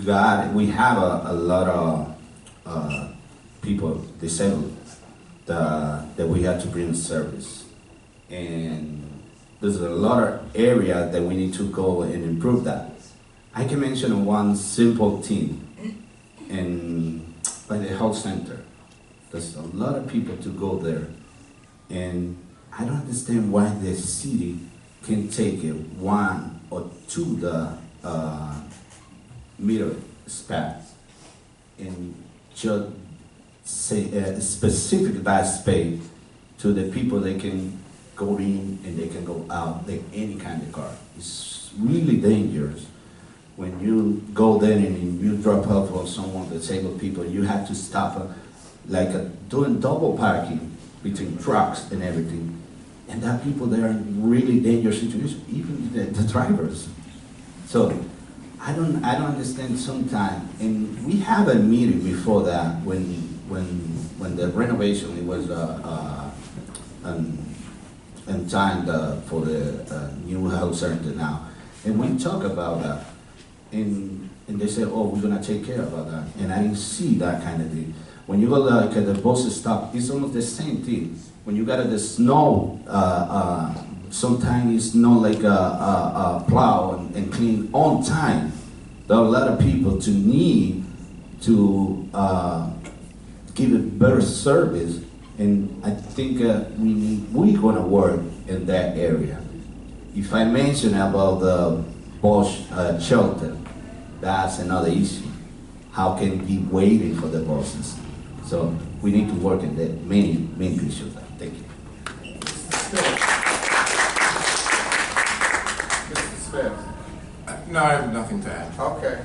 have a lot of people disabled that we have to bring service, and there's a lot of area that we need to go and improve that. I can mention one simple thing, by the health center. There's a lot of people to go there, and I don't understand why the city can take it one or two meter spots and just say specific that space to the people they can go in and they can go out like any kind of car. It's really dangerous when you go there and you drop off on someone disabled people. You have to stop doing double parking between trucks and everything. And that people there are in really dangerous situations, even the drivers. So I don't understand sometimes. And we have a meeting before that when the renovation it was in time for the new health center now. And we talk about that. And they said, oh, we're gonna take care about that. And I didn't see that kind of thing. When you go at the bus stop, it's almost the same thing. When you got the snow, sometimes it's not like a plow and clean on time. There are a lot of people to need to give a better service, and I think we're gonna work in that area. If I mention about the bus shelter, that's another issue. How can we be waiting for the buses? So we need to work in that many issues. Thank you. Mr. Smith? No, I have nothing to add. Okay.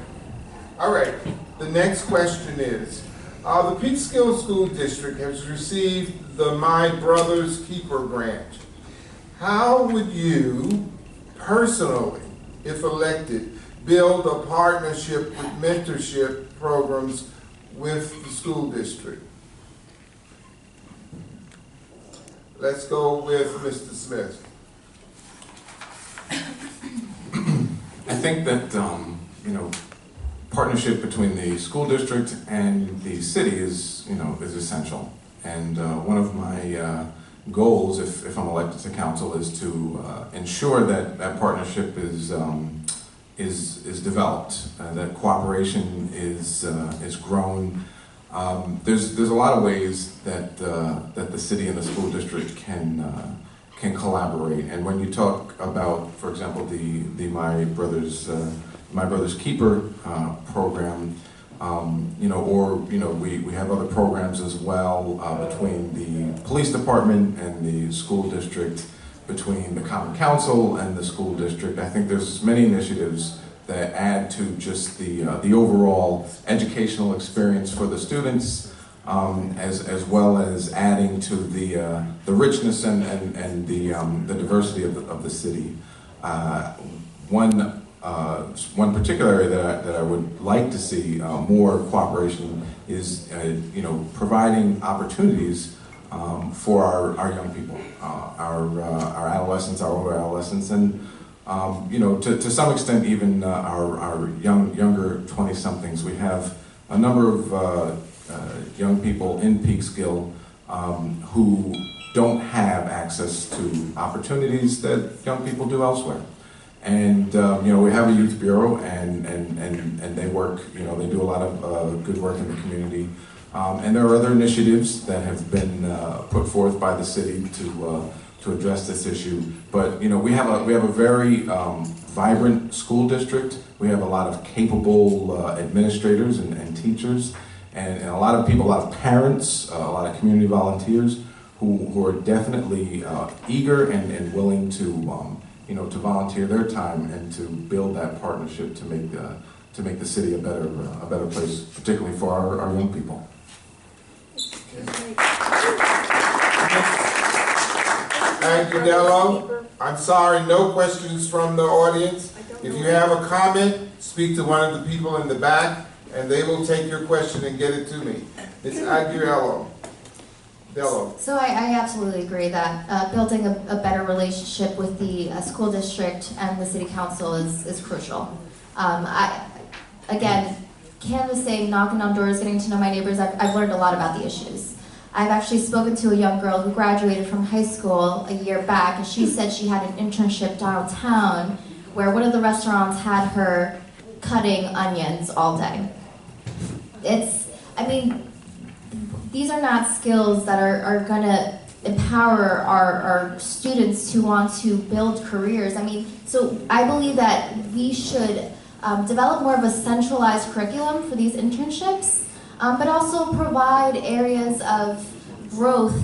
All right. The next question is, The Peekskill School District has received the My Brother's Keeper grant. How would you personally, if elected, build a partnership with mentorship programs with the school district? Let's go with Mr. Smith. I think that, partnership between the school district and the city is essential. And one of my goals, if I'm elected to council, is to ensure that that partnership is developed, that cooperation is grown. There's a lot of ways that the city and the school district can collaborate. And when you talk about, for example, the My Brother's Keeper program, we have other programs as well between the police department and the school district, between the common council and the school district. I think there's many initiatives that add to just the overall educational experience for the students, as well as adding to the richness and the diversity of the city. One particular area that I would like to see more cooperation is, providing opportunities for our young people, our adolescents, our older adolescents, and to some extent even our younger 20-somethings. We have a number of young people in Peekskill who don't have access to opportunities that young people do elsewhere. And we have a youth bureau, and they work. They do a lot of good work in the community. And there are other initiatives that have been put forth by the city to address this issue. But we have a very vibrant school district. We have a lot of capable administrators and teachers, and a lot of people, a lot of parents, a lot of community volunteers who are definitely eager and willing to volunteer their time and to build that partnership to make the city a better place, particularly for our young people. Agudelo, I'm sorry, no questions from the audience. If you have a comment, speak to one of the people in the back, and they will take your question and get it to me. It's Agudelo. So I absolutely agree that building a better relationship with the school district and the city council is crucial. Again, canvassing, knocking on doors, getting to know my neighbors, I've learned a lot about the issues. I've actually spoken to a young girl who graduated from high school a year back, and she said she had an internship downtown where one of the restaurants had her cutting onions all day. These are not skills that are going to empower our students to want to build careers. So I believe that we should develop more of a centralized curriculum for these internships, but also provide areas of growth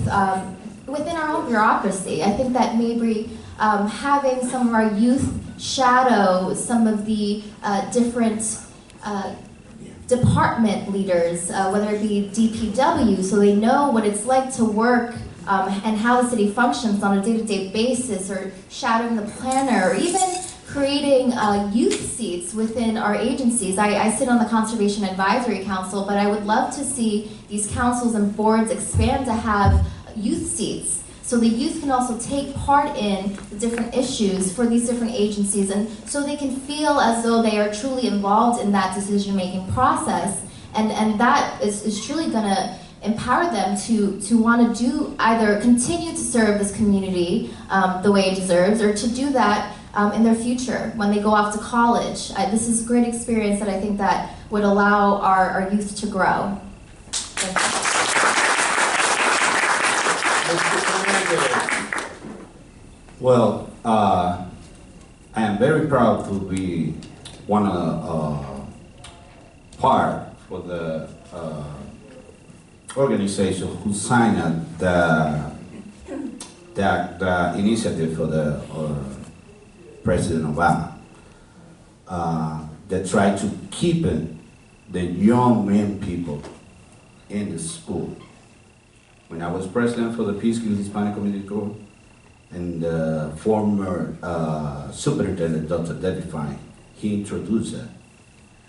within our own bureaucracy. I think that maybe having some of our youth shadow some of the different department leaders, whether it be DPW, so they know what it's like to work and how the city functions on a day-to-day basis, or shadowing the planner, or even creating youth seats within our agencies. I sit on the Conservation Advisory Council, but I would love to see these councils and boards expand to have youth seats, so the youth can also take part in the different issues for these different agencies, and so they can feel as though they are truly involved in that decision-making process, and that is truly going to empower them to want to do, either continue to serve this community the way it deserves, or to do that in their future when they go off to college. This is a great experience that I think that would allow our youth to grow. Thank you. Well, I am very proud to be one part for the organization who signed the initiative for the President Obama that tried to keep the young men people in the school. When I was president for the Peekskill Hispanic Community Group, and the former superintendent, Dr. David Fine, he introduced it.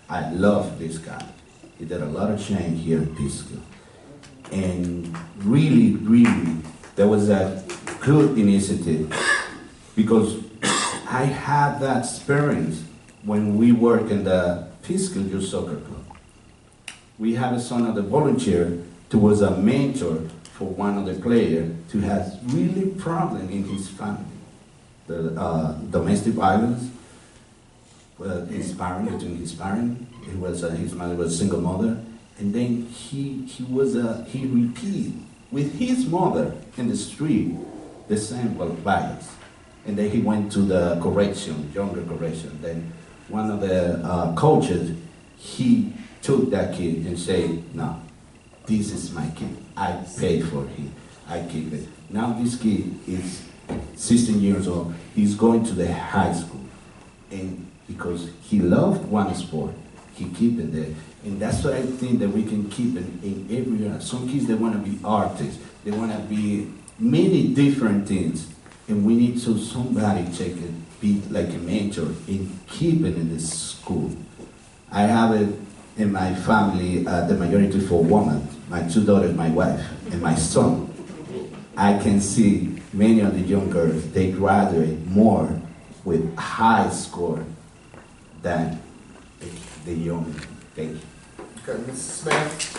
I love this guy. He did a lot of change here in Peekskill. And really, really, there was a good initiative because I had that experience when we work in the Peekskill Youth Soccer Club. We had a son of the volunteer who was a mentor for one of the players who has really problem in his family. The domestic violence, his parent, between his parent, his mother was a single mother, and then he repeated with his mother in the street the same violence. And then he went to the correction, younger correction. Then one of the coaches, he took that kid and said, no, this is my kid. I paid for him. I keep it. Now this kid is 16 years old. He's going to the high school. And because he loved one sport, he keep it there. And that's what I think that we can keep in every area. Some kids, they want to be artists. They want to be many different things. And we need to somebody take it, be like a mentor and keep it in this school. I have it in my family, the majority for women, my two daughters, my wife, and my son. I can see many of the young girls, they graduate more with high score than the young. Thank you. Okay, Mrs. Smith?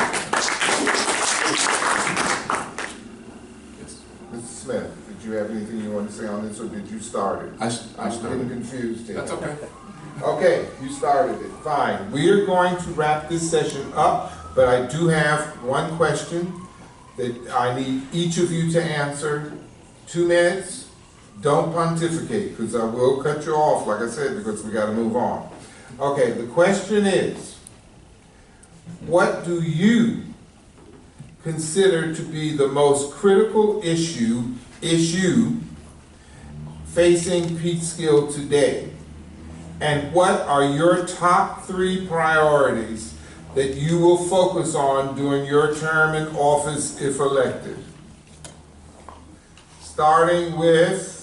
Mrs. Smith, did you have anything you want to say on this, or did you start it? I I'm started. getting confused here. That's okay. Okay, you started it, fine. We are going to wrap this session up, but I do have one question that I need each of you to answer. 2 minutes, don't pontificate, because I will cut you off, like I said, because we got to move on. Okay, the question is, what do you consider to be the most critical issue facing Peekskill today? And what are your top 3 priorities that you will focus on during your term in office if elected? Starting with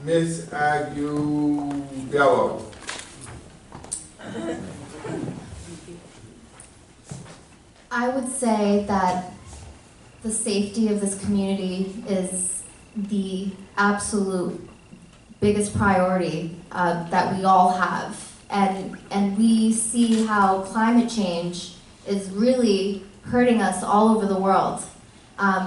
Ms. Agudelo. I would say that the safety of this community is the absolute biggest priority that we all have. And we see how climate change is really hurting us all over the world.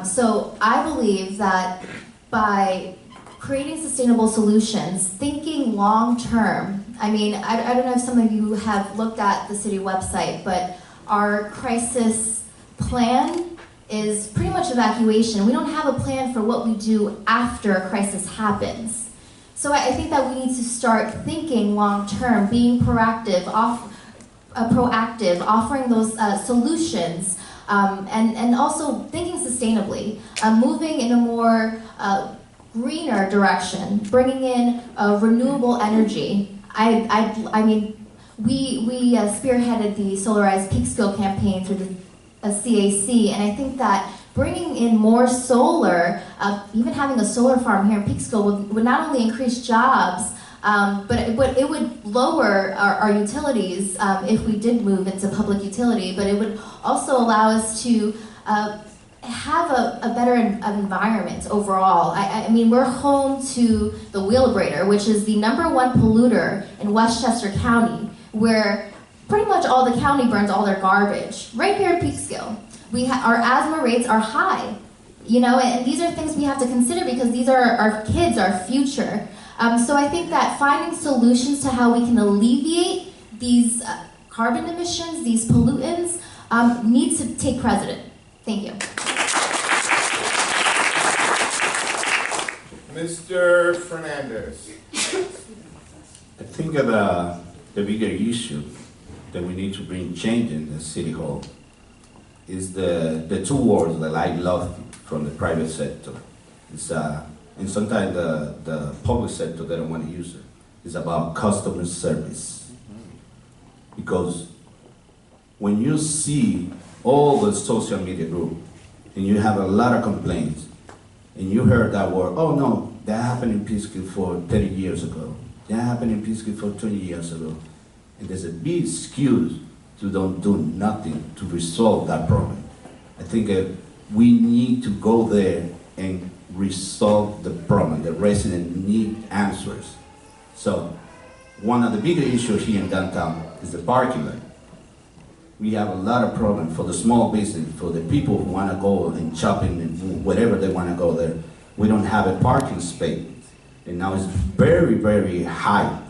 So I believe that by creating sustainable solutions, thinking long-term, I mean, I don't know if some of you have looked at the city website, but our crisis plan is pretty much evacuation. We don't have a plan for what we do after a crisis happens. So I think that we need to start thinking long-term, being proactive, offering those solutions, and also thinking sustaintably, moving in a more greener direction, bringing in renewable energy. I mean, we spearheaded the Solarized Peekskill campaign through the CAC, and I think that bringing in more solar, even having a solar farm here in Peekskill would not only increase jobs, but it would lower our utilities if we did move into public utility, but it would also allow us to have a better environment overall. I mean, we're home to the Wheelabrator, which is the #1 polluter in Westchester County, where pretty much all the county burns all their garbage. Right here in Peekskill, our asthma rates are high, you know, and these are things we have to consider because these are our kids, our future. So I think that finding solutions to how we can alleviate these carbon emissions, these pollutants, needs to take precedent. Thank you. Mr. Fernandez. I think that the bigger issue that we need to bring change in the city hall is the 2 words that I love from the private sector. It's, and sometimes the public sector, they don't want to use it. It's about customer service. Because when you see all the social media group, and you have a lot of complaints, and you heard that word, oh no, that happened in Peekskill for 30 years ago. That happened in Peekskill for 20 years ago. And there's a big excuse to don't do nothing to resolve that problem. I think we need to go there and resolve the problem. The residents need answers. So one of the bigger issues here in downtown is the parking lot. We have a lot of problems for the small business, for the people who want to go and shopping and whatever they want to go there. We don't have a parking space. And now it's very, very high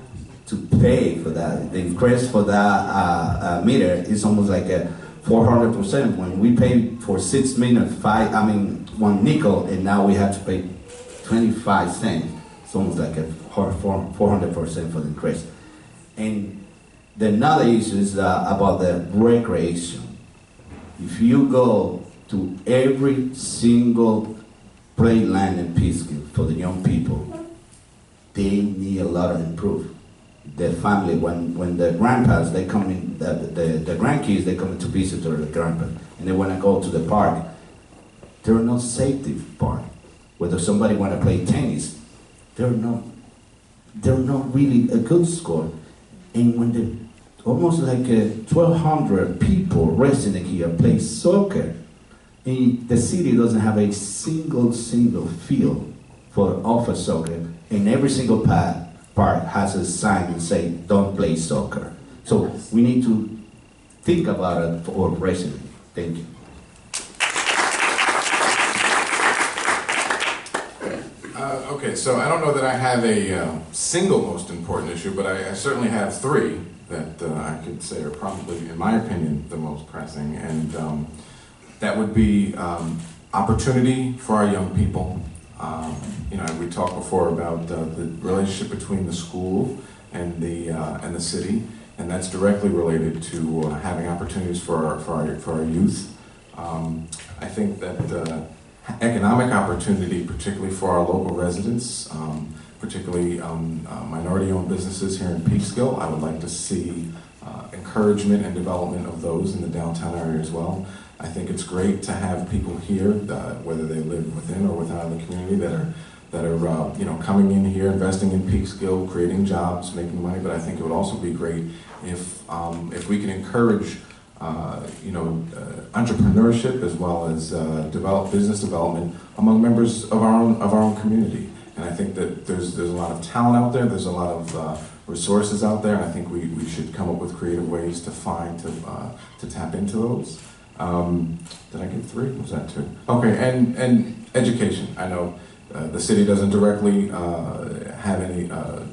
to pay for that. The increase for that meter is almost like a 400%. When we pay for 6 minutes, 1 nickel, and now we have to pay 25 cents. It's almost like a 400% for the increase. And the another issue is about the recreation. If you go to every single playland in Peekskill for the young people, they need a lot of improvement. The family, when the grandpas, they come in, the grandkids, they come in to visit the grandpa, and they want to go to the park. There are no safety park. Whether somebody want to play tennis, they're not really a good score. And when almost like 1,200 people resident here play soccer, and the city doesn't have a single field for offer soccer, and every single park has a sign and say, don't play soccer. So we need to think about it for residents. Thank you. Okay, so I don't know that I have a single most important issue, but I certainly have three that I could say are probably, in my opinion, the most pressing. And that would be opportunity for our young people. We talked before about the relationship between the school and the city, and that's directly related to having opportunities for our youth. I think that economic opportunity, particularly for our local residents, particularly minority-owned businesses here in Peekskill, I would like to see encouragement and development of those in the downtown area as well. I think it's great to have people here, whether they live within or without the community, that are coming in here, investing in Peekskill, creating jobs, making money. But I think it would also be great if we can encourage entrepreneurship as well as business development among members of our own community. And I think that there's a lot of talent out there. There's a lot of resources out there, and I think we should come up with creative ways to tap into those. Did I get three? Was that two? Okay, and education. I know the city doesn't directly have any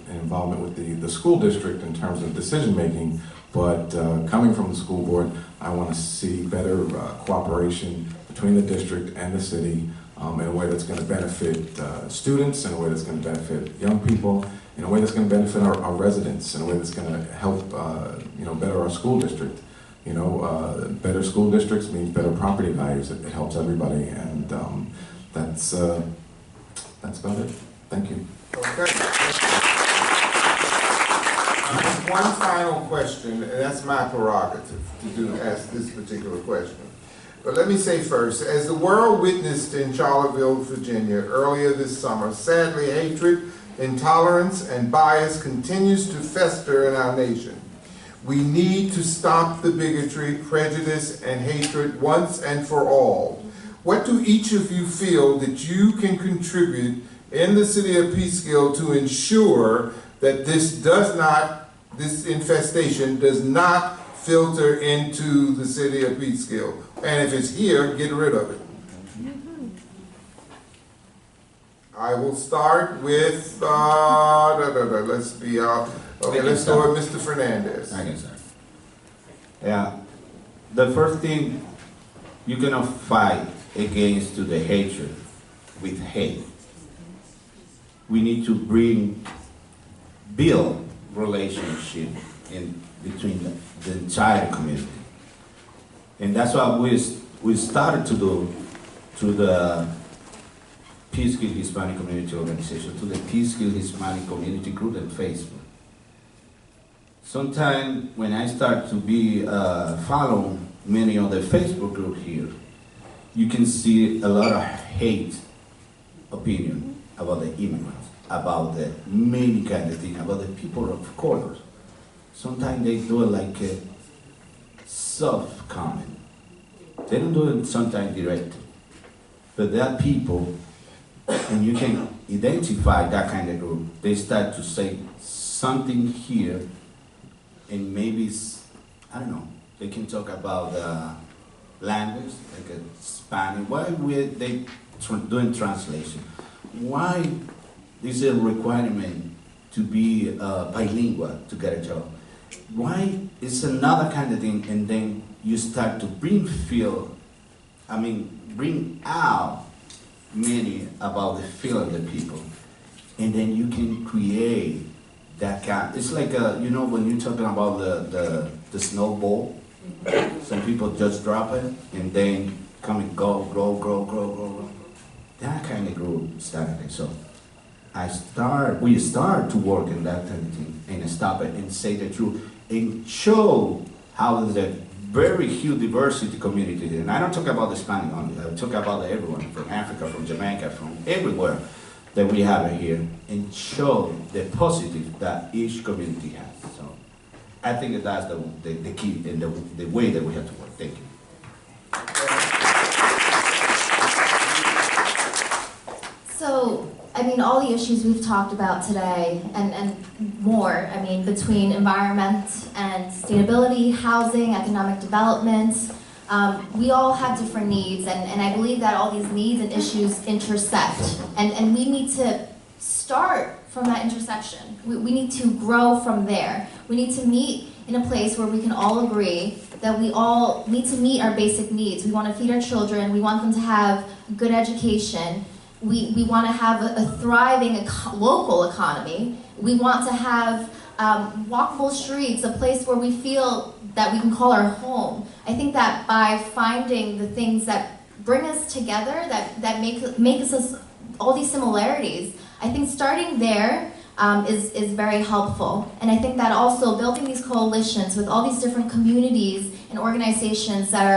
involvement with the school district in terms of decision making, but coming from the school board, I want to see better cooperation between the district and the city in a way that's going to benefit students, in a way that's going to benefit young people, in a way that's going to benefit our residents, in a way that's going to help better our school district. Better school districts means better property values. It helps everybody, and that's about it. Thank you. Okay. One final question, and that's my prerogative to ask this particular question. But let me say first, as the world witnessed in Charlottesville, Virginia earlier this summer, sadly hatred, intolerance, and bias continues to fester in our nation. We need to stop the bigotry, prejudice, and hatred once and for all. What do each of you feel that you can contribute in the city of Peekskill to ensure that this infestation does not filter into the city of Peekskill? And if it's here, get rid of it. I will start with, let's go with Mr. Fernandez. I can start. Yeah, the first thing, you cannot fight against the hatred with hate. We need to build relationship between the entire community. And that's what we started to do through the Peekskill Hispanic Community Organization, to the Peekskill Hispanic Community Group on Facebook. Sometimes when I start to be following many of the Facebook group here, you can see a lot of hate opinion about the immigrants, about the many kind of thing, about the people of color. Sometimes they do it like a soft comment. They don't do it sometimes direct. But there are people, and you can identify that kind of group. They start to say something here, and maybe it's, I don't know, they can talk about language, like a Spanish. Why were they doing translation? Why is it a requirement to be bilingual to get a job? Why is another kind of thing, and then you start to bring out many about the feel of the people, and then you can create that kind. It's like you know, when you're talking about the snowball, some people just drop it and then come and go, grow. That kind of group started. So we start to work in that kind of thing and stop it and say the truth and show how the very huge diversity community, and I don't talk about the Hispanic only, I talk about everyone from Africa, from Jamaica, from everywhere that we have here, and show the positive that each community has. So I think that that's the key and the way that we have to work. Thank you. So, I mean, all the issues we've talked about today and more, I mean, between environment and sustainability, housing, economic development, we all have different needs, and I believe that all these needs and issues intersect, and we need to start from that intersection. We need to grow from there. We need to meet in a place where we can all agree that we all need to meet our basic needs. We want to feed our children, we want them to have a good education, we want to have a thriving local economy. We want to have walkable streets, a place where we feel that we can call our home. I think that by finding the things that bring us together, that make us all these similarities, I think starting there is very helpful. And I think that also building these coalitions with all these different communities and organizations that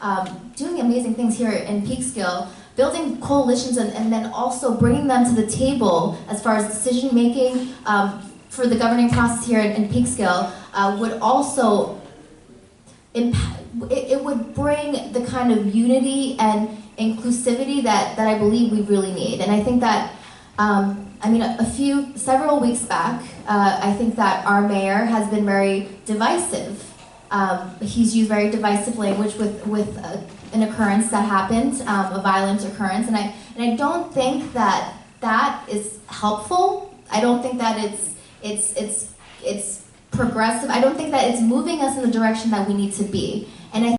are doing amazing things here in Peekskill, building coalitions and then also bringing them to the table as far as decision making for the governing process here in Peekskill would also it would bring the kind of unity and inclusivity that I believe we really need. And I think that I mean, several weeks back, I think that our mayor has been very divisive. He's used very divisive language with an occurrence that happened, a violent occurrence, and I don't think that is helpful. I don't think that it's progressive. I don't think that it's moving us in the direction that we need to be. And I